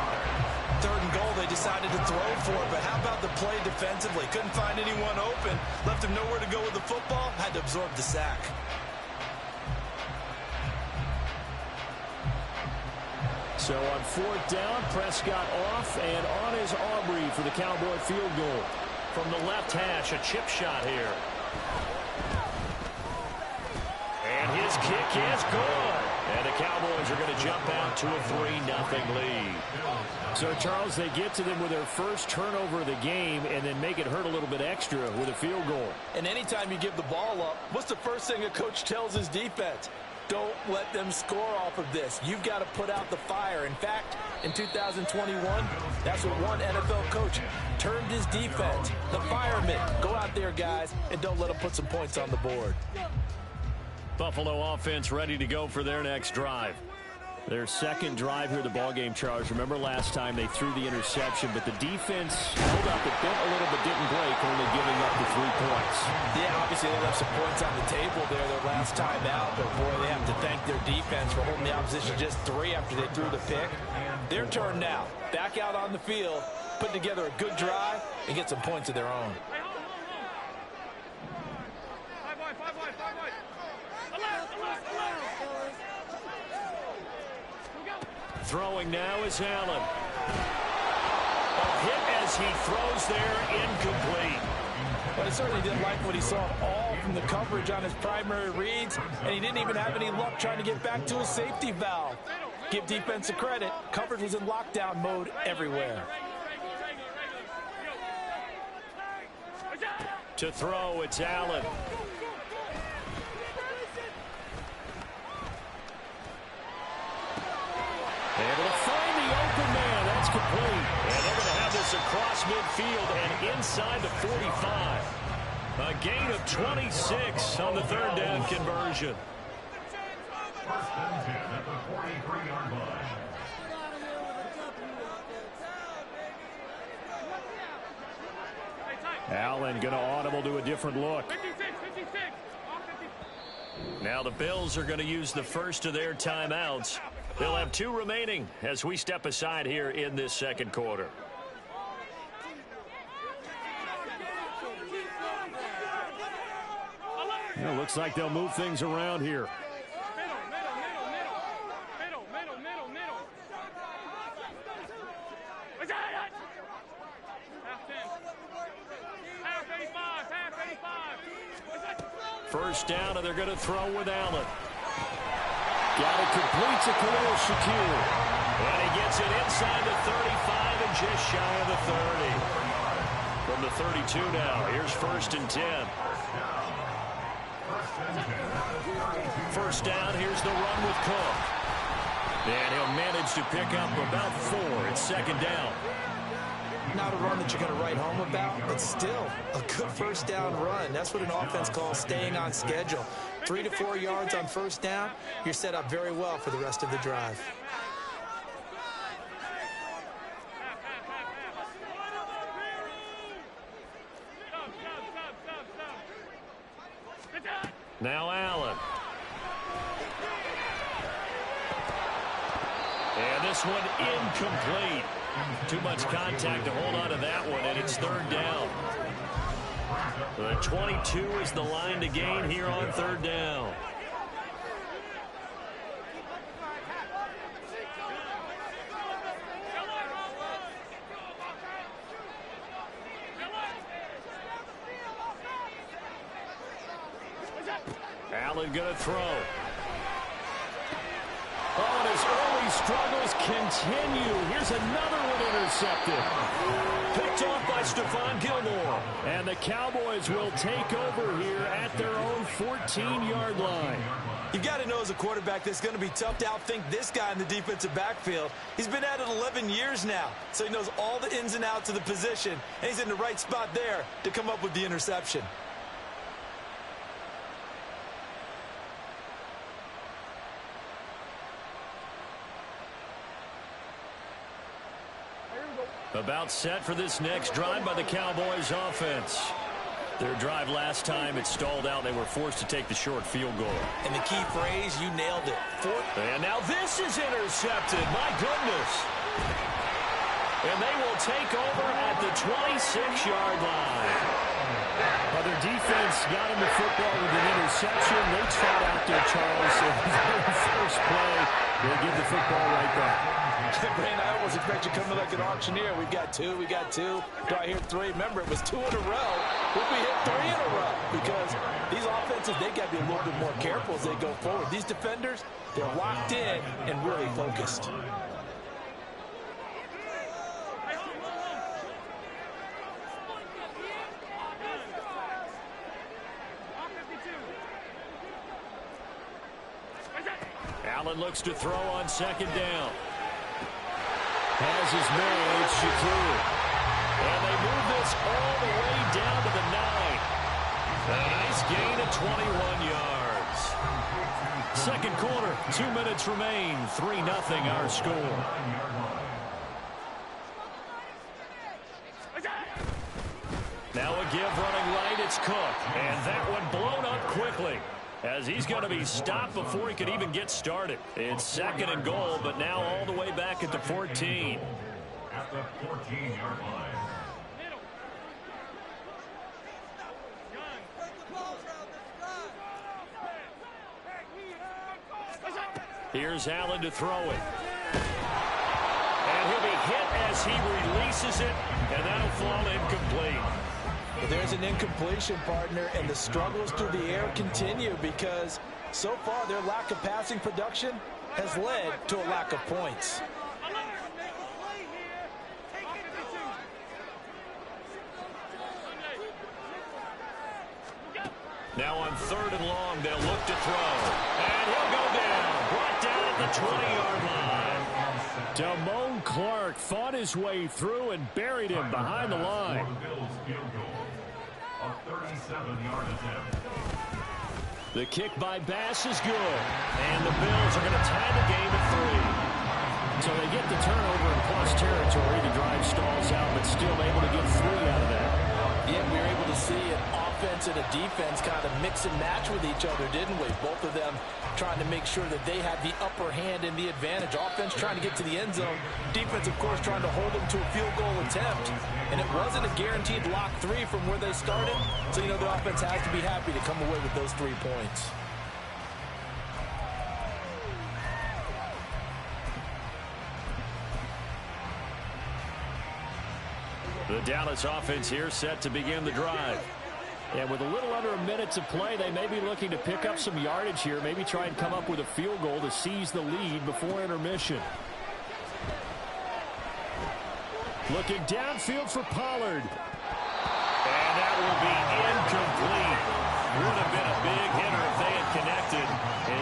Third and goal, they decided to throw for it, but how about the play defensively? Couldn't find anyone open, left him nowhere to go with the football, had to absorb the sack. So on fourth down, Prescott off, and on is Aubrey for the Cowboy field goal. From the left hash, a chip shot here. And his kick is good. And the Cowboys are going to jump out to a 3-0 lead. So, Charles, they get to them with their first turnover of the game and then make it hurt a little bit extra with a field goal. And anytime you give the ball up, what's the first thing a coach tells his defense? Don't let them score off of this. You've got to put out the fire. In fact, in 2021, that's what one NFL coach termed his defense. The firemen. Go out there, guys, and don't let them put some points on the board. Buffalo offense ready to go for their next drive. Their second drive here of the ballgame, Charles. Remember last time they threw the interception, but the defense held up. It bent a little but didn't break, only giving up the 3 points. Yeah, obviously they left some points on the table there their last time out, but boy, they have to thank their defense for holding the opposition just 3 after they threw the pick. Their turn now. Back out on the field, put together a good drive, and get some points of their own. Throwing now is Allen. A hit as he throws there, incomplete. But he certainly didn't like what he saw all from the coverage on his primary reads, and he didn't even have any luck trying to get back to his safety valve. Give defense a credit. Coverage was in lockdown mode everywhere. To throw, it's Allen. Able to find the open man. That's complete. And they're going to have this across midfield and inside the 45. A gain of 26 on the third down conversion. First and 10 at the 43-yard line. Allen going to audible to a different look. Now the Bills are going to use the first of their timeouts. They'll have 2 remaining as we step aside here in this second quarter. It looks like they'll move things around here. First down, and they're going to throw with Allen. Got it complete to Khalil Shakir. And he gets it inside the 35 and just shy of the 30. From the 32 now, here's first and 10. First down, here's the run with Cook. And he'll manage to pick up about 4. It's second down. Not a run that you're going to write home about, but still a good first down run. That's what an offense calls staying on schedule. 3 to 4 yards on first down, you're set up very well for the rest of the drive. Now Allen. And this one incomplete. Too much contact to hold on to that one, and it's third down. The 22 is the line to gain here on third down. Allen going to throw. Oh, and his early struggles continue. Here's another one intercepted. Picked off by Stephon Gilmore. And the Cowboys will take over here at their own 14-yard line. You've got to know as a quarterback that's going to be tough to outthink this guy in the defensive backfield. He's been at it 11 years now, so he knows all the ins and outs of the position, and he's in the right spot there to come up with the interception. About set for this next drive by the Cowboys offense. Their drive last time, it stalled out. They were forced to take the short field goal. And the key phrase, you nailed it. And now this is intercepted. My goodness. And they will take over at the 26-yard line. Well, their defense got him the football with an interception. They trot out there, Charles. And the very first play, they give the football right back. Brandon, I almost expect you coming like an auctioneer. We got two. Do I hear three? Remember, it was 2 in a row. Would we hit 3 in a row? Because these offenses, they got to be a little bit more careful as they go forward. These defenders, they're locked in and really focused. Allen looks to throw on second down. Has his man, it's Shakur. And they move this all the way down to the 9. A nice gain of 21 yards. Second quarter, 2 minutes remain. 3-0 our score. Now a give running right, it's Cook. And that one blown up quickly, as he's going to be stopped before he could even get started. It's second and goal, but now all the way back at the 14. At the 14-yard line. Here's Allen to throw it. And he'll be hit as he releases it, and that'll fall incomplete. There's an incompletion, partner, and the struggles through the air continue because so far their lack of passing production has led to a lack of points. Now on third and long, they'll look to throw. And he'll go down. Brought down at the 20-yard line. Damone Clark fought his way through and buried him behind the line. A 37-yard attempt. The kick by Bass is good. And the Bills are going to tie the game at 3. So they get the turnover in plus territory. The drive stalls out, but still able to get 3 out of that. Yeah, we were able to see an offense and a defense kind of mix and match with each other, didn't we? Both of them trying to make sure that they had the upper hand and the advantage. Offense trying to get to the end zone. Defense, of course, trying to hold them to a field goal attempt. And it wasn't a guaranteed lock 3 from where they started. So, you know, the offense has to be happy to come away with those 3 points. The Dallas offense here set to begin the drive. And with a little under a minute to play, they may be looking to pick up some yardage here, maybe try and come up with a field goal to seize the lead before intermission. Looking downfield for Pollard. And that will be incomplete. Would have been a big hitter if they had connected.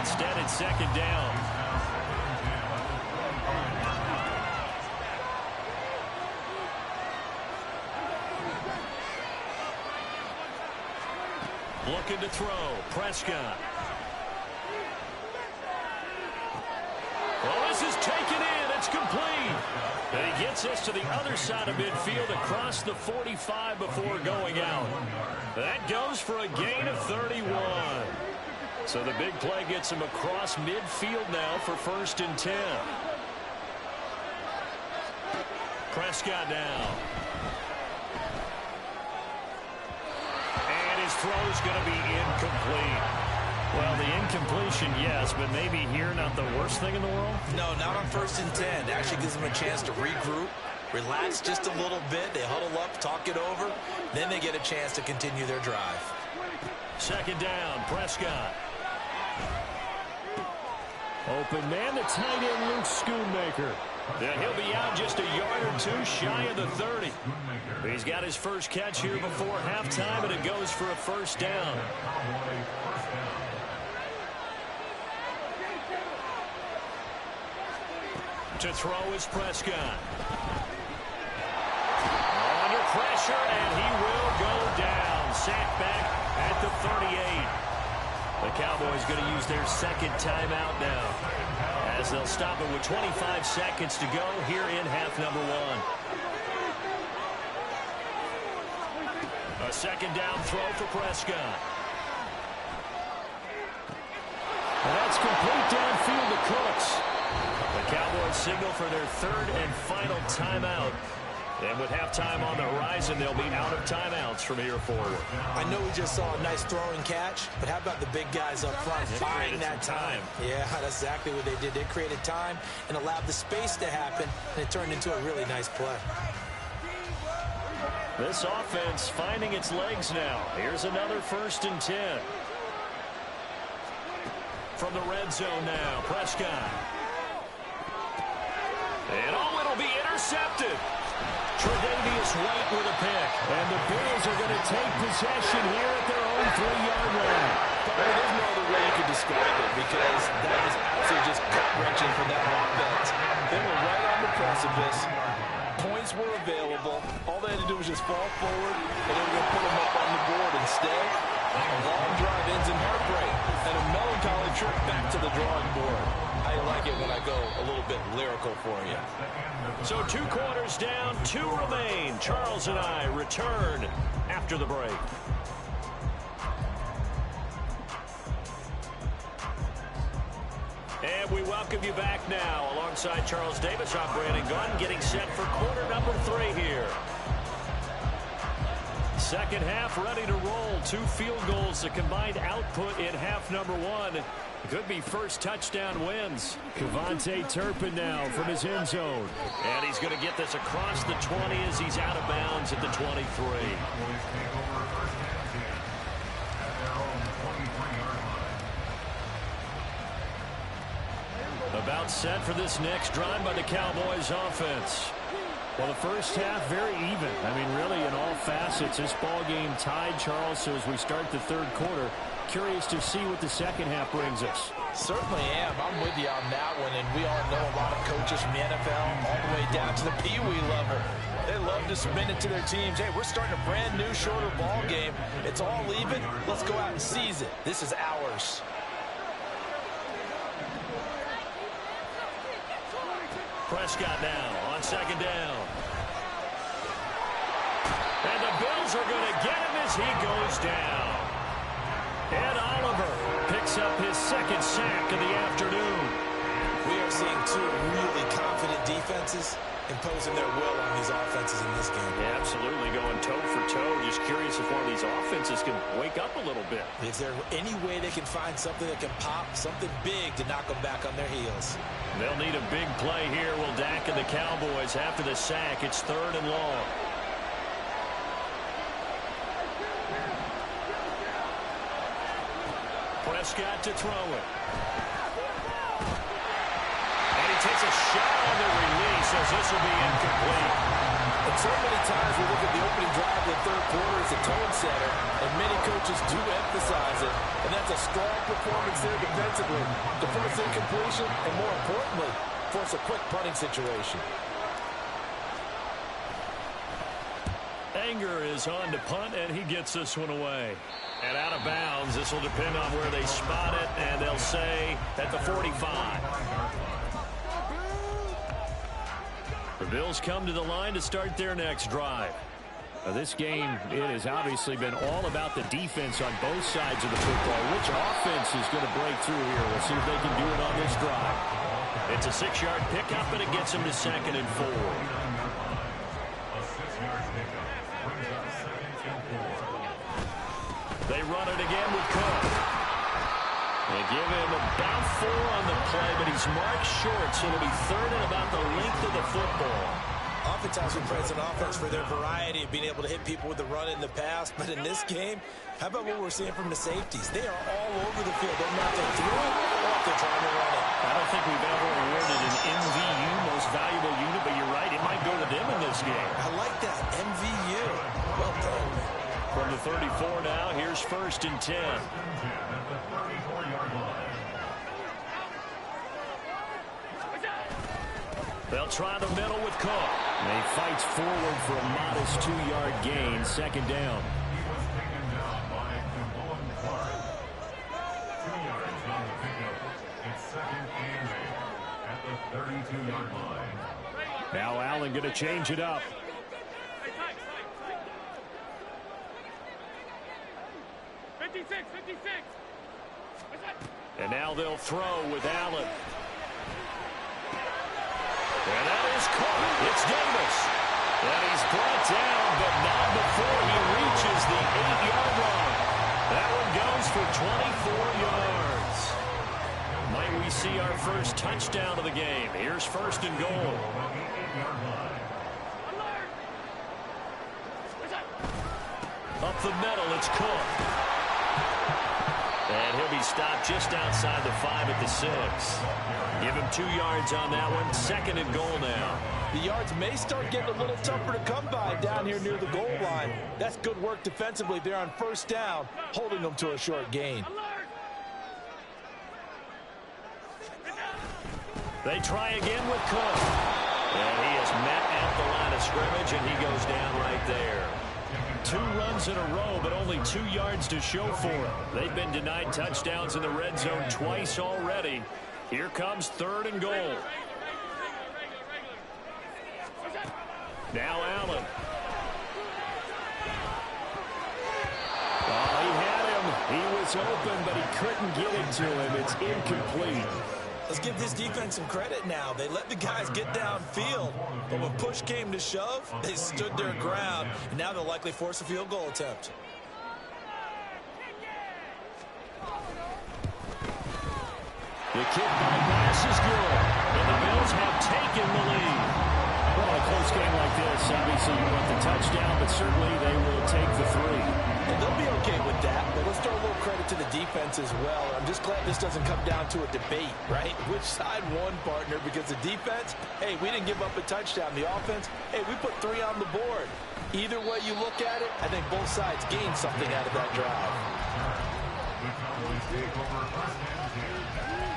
Instead, it's second down. Looking to throw. Prescott. Well, this is taken in. It's complete. And he gets us to the other side of midfield across the 45 before going out. That goes for a gain of 31. So the big play gets him across midfield now for 1st and 10. Prescott now. And his throw is going to be incomplete. Well, the incompletion, yes, but maybe here not the worst thing in the world? No, not on 1st and 10. It actually gives them a chance to regroup, relax just a little bit. They huddle up, talk it over. Then they get a chance to continue their drive. 2nd down, Prescott. Open man, the tight end, Luke Schoonmaker. Yeah, he'll be out just a yard or two shy of the 30. He's got his first catch here before halftime, and it goes for a 1st down. To throw is Prescott. Under pressure, and he will go down. Sacked back at the 38. The Cowboys going to use their 2nd timeout now, as they'll stop it with 25 seconds to go here in half number 1. A 2nd down throw for Prescott. And that's complete downfield to Cooks. The Cowboys signal for their 3rd and final timeout. And with halftime on the horizon, they'll be out of timeouts from here forward. I know we just saw a nice throwing catch, but how about the big guys up front buying that time? Yeah, that's exactly what they did. They created time and allowed the space to happen, and it turned into a really nice play. This offense finding its legs now. Here's another 1st and 10. From the red zone now, Prescott. And it'll be intercepted. Tre'Davious White with a pick. And the Bills are going to take possession here at their own 3-yard line. There's no other way you could describe it, because that is absolutely just gut-wrenching for that offense. They were right on the precipice. Points were available. All they had to do was just fall forward, and they were going to put them up on the board. Instead, a long drive ends in heartbreak and a melancholy trip back to the drawing board. I like it when I go a little bit lyrical for you. So 2 quarters down, 2 remain. Charles and I return after the break. And we welcome you back now. Alongside Charles Davis, I'm Brandon Gunn, getting set for quarter number 3 here. 2nd half ready to roll. 2 field goals, the combined output in half number 1. Could be first touchdown wins. Kevontae Turpin now from his end zone. And he's going to get this across the 20 as he's out of bounds at the 23. About set for this next drive by the Cowboys offense. Well, the first half very even. I mean, really in all facets, this ball game tied, Charles. So as we start the 3rd quarter, curious to see what the 2nd half brings us. Certainly am. I'm with you on that one, and we all know a lot of coaches from the NFL all the way down to the Pee-wee level. They love to submit it to their teams. Hey, we're starting a brand new, shorter ball game. It's all even. Let's go out and seize it. This is ours. Prescott now on 2nd down. And the Bills are going to get him as he goes down. Ed Oliver picks up his 2nd sack of the afternoon. We are seeing 2 really confident defenses imposing their will on these offenses in this game. Yeah, absolutely, going toe for toe. Just curious if one of these offenses can wake up a little bit. Is there any way they can find something that can pop, something big to knock them back on their heels? They'll need a big play here. Will Dak and the Cowboys after the sack. It's 3rd and long. Prescott to throw it. And he takes a shot on the release as this will be incomplete. And so many times we look at the opening drive of the 3rd quarter as a tone setter, and many coaches do emphasize it. And that's a strong performance there defensively to force incompletion and, more importantly, force a quick punting situation. Anger is on to punt, and he gets this one away. And out of bounds, this will depend on where they spot it, and they'll say at the 45. The Bills come to the line to start their next drive. This game, it has obviously been all about the defense on both sides of the football. Which offense is going to break through here? We'll see if they can do it on this drive. It's a 6-yard pickup, and it gets them to 2nd and 4. A 6-yard pickup brings up 2nd and 4. They run it again with Cook. They give him about 4 on the play, but he's marked short, so it'll be 3rd and about the length of the football. Oftentimes we praise an offense for their variety of being able to hit people with the run in the past, but in this game, how about what we're seeing from the safeties? They are all over the field. They're not through it or if they're trying to run it. I don't think we've ever awarded an MVU, most valuable unit, but you're right, it might go to them in this game. I like that, MVU. Well done. From the 34 now, here's 1st and 10. At the 34-yard line. They'll try the middle with Cook. And he fights forward for a modest 2-yard gain, 2nd down. He was taken down by Kumboan Clark. 2 yards on the pickup. It's 2nd and 8 at the 32-yard line. Now Allen going to change it up. 56. And now they'll throw with Allen. And that is caught. It's Davis. And he's brought down, but not before he reaches the 8-yard line. That one goes for 24 yards. Might we see our first touchdown of the game? Here's 1st and goal. Up the middle, it's Cook. And he'll be stopped just outside the 5 at the 6. Give him 2 yards on that one. 2nd and goal now. The yards may start getting a little tougher to come by down here near the goal line. That's good work defensively there on 1st down, holding them to a short gain. They try again with Cook. And he is met at the line of scrimmage, and he goes down right there. 2 runs in a row, but only 2 yards to show for it. They've been denied touchdowns in the red zone twice already. Here comes 3rd and goal. Now Allen. Oh, he had him. He was open, but he couldn't get it to him. It's incomplete. Let's give this defense some credit now. They let the guys get downfield, but when push came to shove, they stood their ground, and now they'll likely force a field goal attempt. The kick by pass is good, and the Bills have taken the lead. Well, a close game like this, obviously you want the touchdown, but certainly they will take the 3. And they'll be okay with that, but let's throw a little credit to the defense as well. I'm just glad this doesn't come down to a debate, right? Which side won, partner? Because the defense, hey, we didn't give up a touchdown. The offense, hey, we put 3 on the board. Either way you look at it, I think both sides gained something out of that drive. The Cowboys take over 1st and 10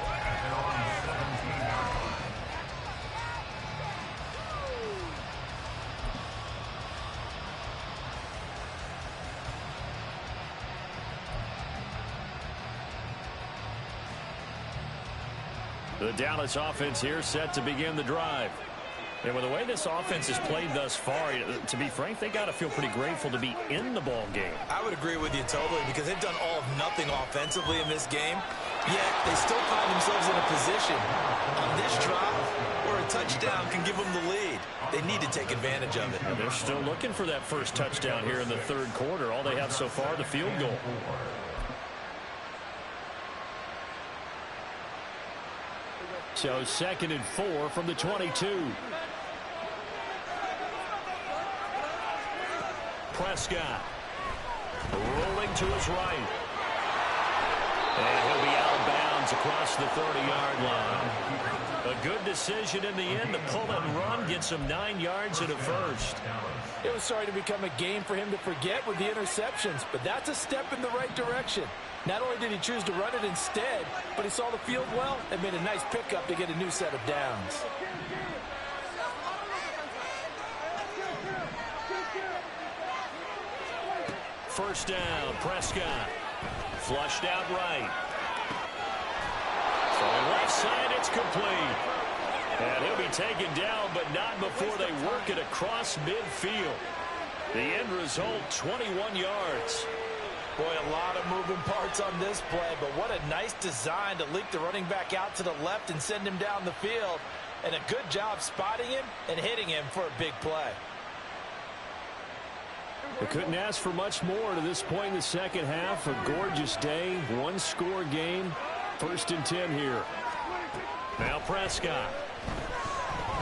at their own 17-yard line. The Dallas offense here set to begin the drive. And with the way this offense has played thus far, to be frank, they got to feel pretty grateful to be in the ball game. I would agree with you totally because they've done all of nothing offensively in this game, yet they still find themselves in a position on this drive where a touchdown can give them the lead. They need to take advantage of it. And they're still looking for that first touchdown here in the 3rd quarter. All they have so far, the field goal. So 2nd and 4 from the 22. Prescott rolling to his right. And he'll be out of bounds across the 30-yard line. A good decision in the end to pull and run, get some 9 yards and a first. It was starting to become a game for him to forget with the interceptions, but that's a step in the right direction. Not only did he choose to run it instead, but he saw the field well and made a nice pickup to get a new set of downs. First down, Prescott. Flushed out right. From left side, it's complete. And he'll be taken down, but not before they work it across midfield. The end result, 21 yards. Boy, a lot of moving parts on this play, but what a nice design to leak the running back out to the left and send him down the field. And a good job spotting him and hitting him for a big play. They couldn't ask for much more to this point in the second half. A gorgeous day, one-score game. 1st and 10 here. Now Prescott.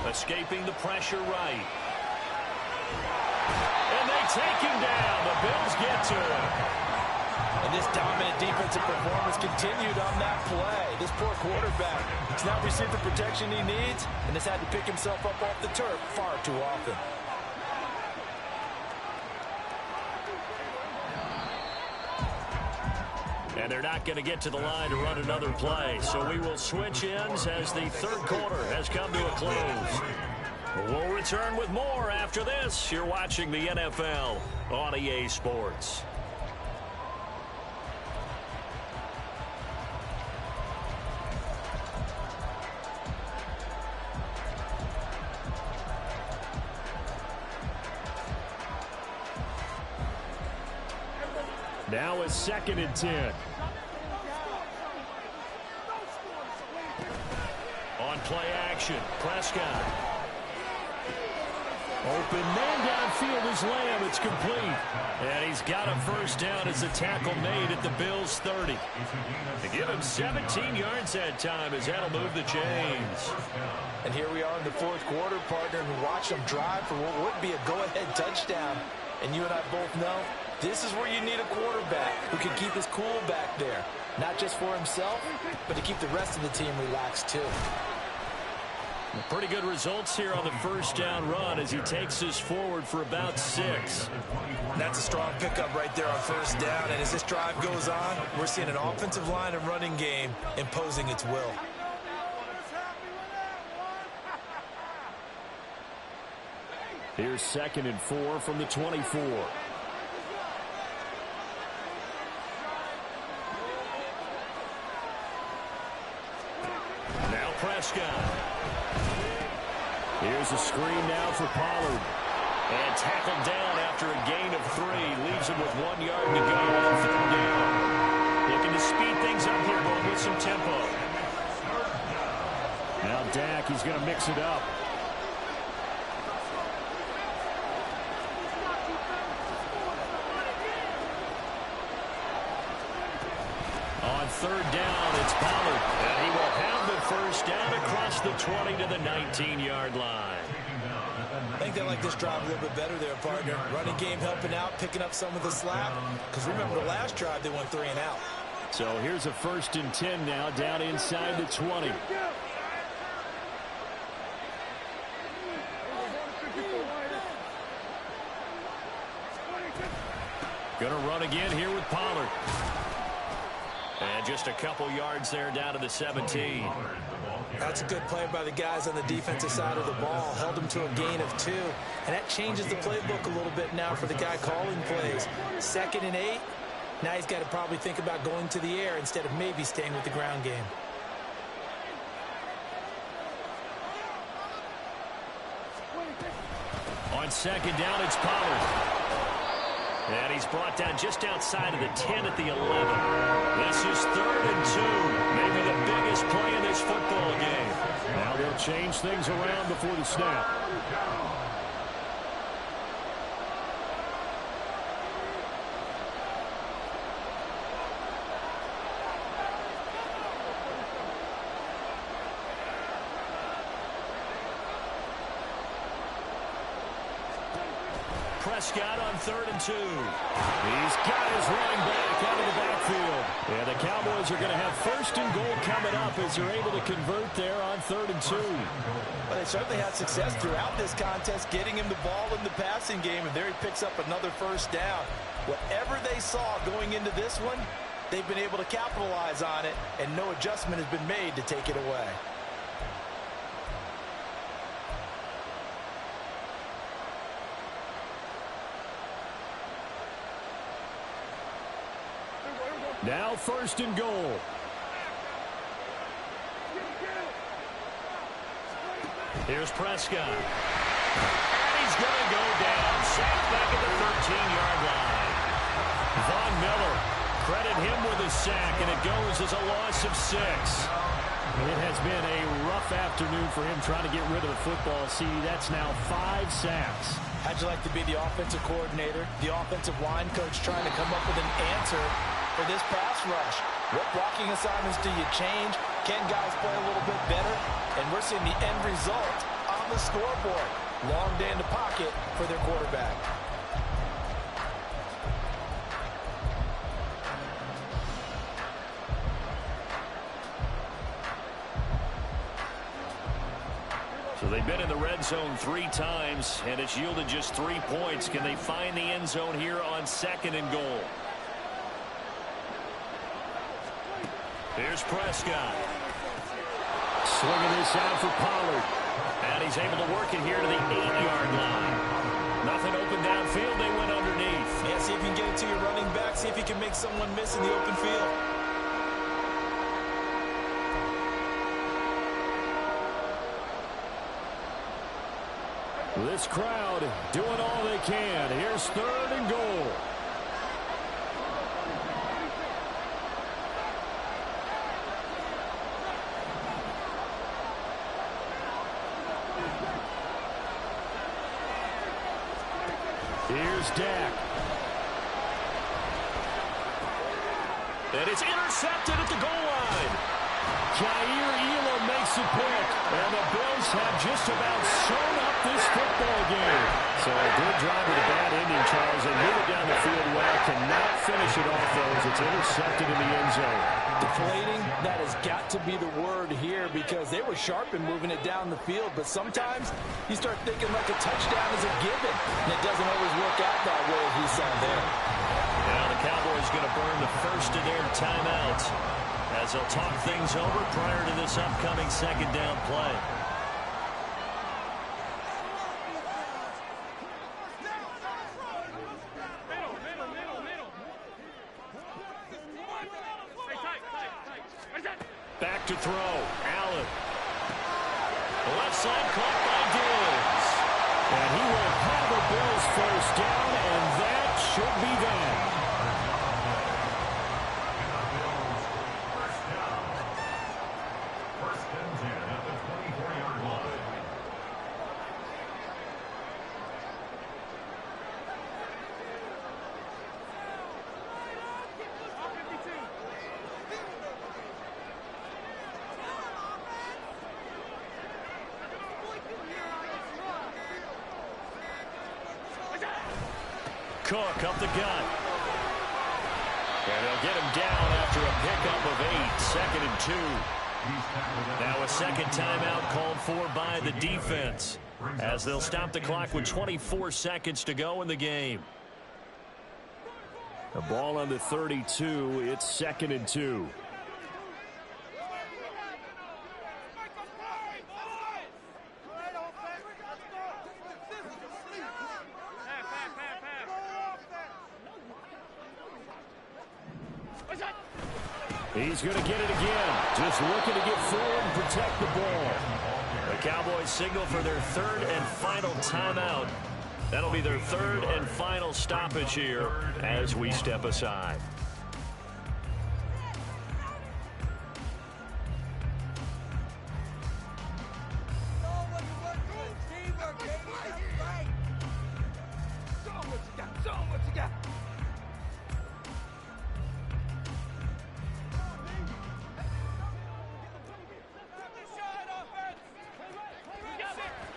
Escaping the pressure right. And they take him down. The Bills get to him. And this dominant defensive performance continued on that play. This poor quarterback has not received the protection he needs and has had to pick himself up off the turf far too often. And they're not going to get to the line to run another play. So we will switch ends as the third quarter has come to a close. We'll return with more after this. You're watching the NFL on EA Sports. Now it's 2nd and 10. On play action, Prescott. Open man downfield is Lamb. It's complete. And he's got a first down as the tackle made at the Bills' 30. To give him 17 yards that time as that'll move the chains. And here we are in the fourth quarter, partner, and watch them drive for what would be a go-ahead touchdown. And you and I both know this is where you need a quarterback who can keep his cool back there. Not just for himself, but to keep the rest of the team relaxed too. Pretty good results here on the first down run as he takes us forward for about 6. That's a strong pickup right there on first down. And as this drive goes on, we're seeing an offensive line and running game imposing its will. Here's 2nd and 4 from the 24. Now Prescott. Here's a screen now for Pollard. And tackled down after a gain of 3. Leaves him with 1 yard to go on 3rd down. Looking to speed things up here, going with some tempo. Now Dak, he's going to mix it up. On 3rd down, it's Pollard. And he will have the first down across the 20 to the 19-yard line. I think they like this drive a little bit better there, partner. Running game helping out, picking up some of the slack. Because remember the last drive, they went 3 and out. So here's a 1st and 10 now, down inside the 20. Going to run again here with Pollard. And just a couple yards there down to the 17. That's a good play by the guys on the defensive side of the ball. Held them to a gain of 2. And that changes the playbook a little bit now for the guy calling plays. 2nd and 8. Now he's got to probably think about going to the air instead of maybe staying with the ground game. On 2nd down, it's Pollard. And he's brought down just outside of the 10 at the 11. This is 3rd and 2. Maybe the biggest play in this football game. Now they'll change things around before the snap. Prescott on 3rd and 2. He's got his running back out of the backfield. And the Cowboys are going to have 1st and goal coming up as they're able to convert there on 3rd and 2. Well, they certainly had success throughout this contest, getting him the ball in the passing game, and there he picks up another first down. Whatever they saw going into this one, they've been able to capitalize on it, and no adjustment has been made to take it away. Now 1st and goal. Here's Prescott. And he's going to go down. Sacked back at the Credit him with a sack, and it goes as a loss of 6. It has been a rough afternoon for him trying to get rid of the football. See, that's now 5 sacks. How'd you like to be the offensive coordinator, the offensive line coach trying to come up with an answer for this pass rush? What blocking assignments do you change? Can guys play a little bit better? And we're seeing the end result on the scoreboard. Long day in the pocket for their quarterback. So they've been in the red zone 3 times, and it's yielded just 3 points. Can they find the end zone here on 2nd and goal? Here's Prescott. Swinging this out for Pollard. And he's able to work it here to the 8-yard line. Nothing open downfield. They went underneath. Yeah, see if you can get it to your running back. See if you can make someone miss in the open field. This crowd doing all they can. Here's 3rd and goal. Here's Dak. And it's intercepted at the goal line. Jair Elam makes a pick, and the Bills have just about sewn up this football game. So a good drive with a bad ending, Charles, and move it down the field well. Cannot finish it off, though, as it's intercepted in the end zone. Deflating, that has got to be the word here because they were sharp in moving it down the field, but sometimes you start thinking like a touchdown is a given, and it doesn't always work out that way as he saw there. Now the Cowboys going to burn the first of their timeouts as they'll talk things over prior to this upcoming 2nd down play. Back to throw. Allen. The left side caught by Diggs. And he will have the Bills first down, and that should be that. Cook up the gut. And they'll get him down after a pickup of 8. 2nd and 2. Now a second timeout called for by the defense as they'll stop the clock with 24 seconds to go in the game. The ball on the 32. It's 2nd and 2. He's going to get it again. Just looking to get forward and protect the ball. The Cowboys signal for their 3rd and final timeout. That'll be their 3rd and final stoppage here as we step aside.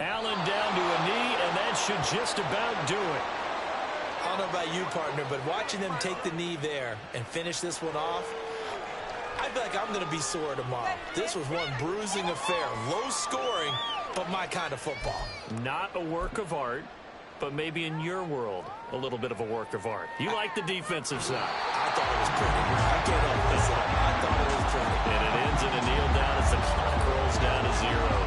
Allen down to a knee, and that should just about do it. I don't know about you, partner, but watching them take the knee there and finish this one off, I feel like I'm going to be sore tomorrow. This was one bruising affair. Low scoring, but my kind of football. Not a work of art, but maybe in your world, a little bit of a work of art. You like the defensive side. I thought it was pretty. I can't help myself. I thought it was pretty. And it ends in a kneel down as the clock rolls down to zeros.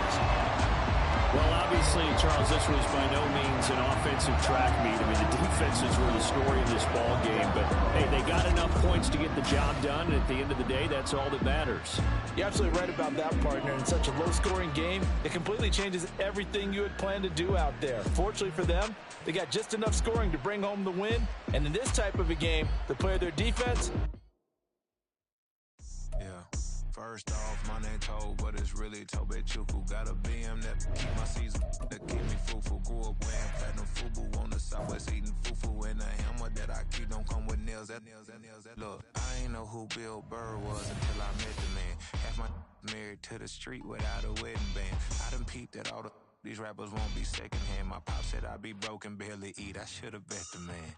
Well, obviously, Charles, this was by no means an offensive track meet. I mean, the defenses were the story of this ball game. But, hey, they got enough points to get the job done. And at the end of the day, that's all that matters. You're absolutely right about that, partner. In such a low-scoring game, it completely changes everything you had planned to do out there. Fortunately for them, they got just enough scoring to bring home the win. And in this type of a game, the play of their defense First off, my name Toad, but it's really Tobe Chuku. Got a BM that keep my season, that keep me fufu. Grew up wearing platinum fubu on the southwest, eating fufu. And the hammer that I keep don't come with nails. Look, I ain't know who Bill Burr was until I met the man. Half my married to the street without a wedding band. I done peeped that these rappers won't be secondhand. My pop said I'd be broken, barely eat. I should've bet the man.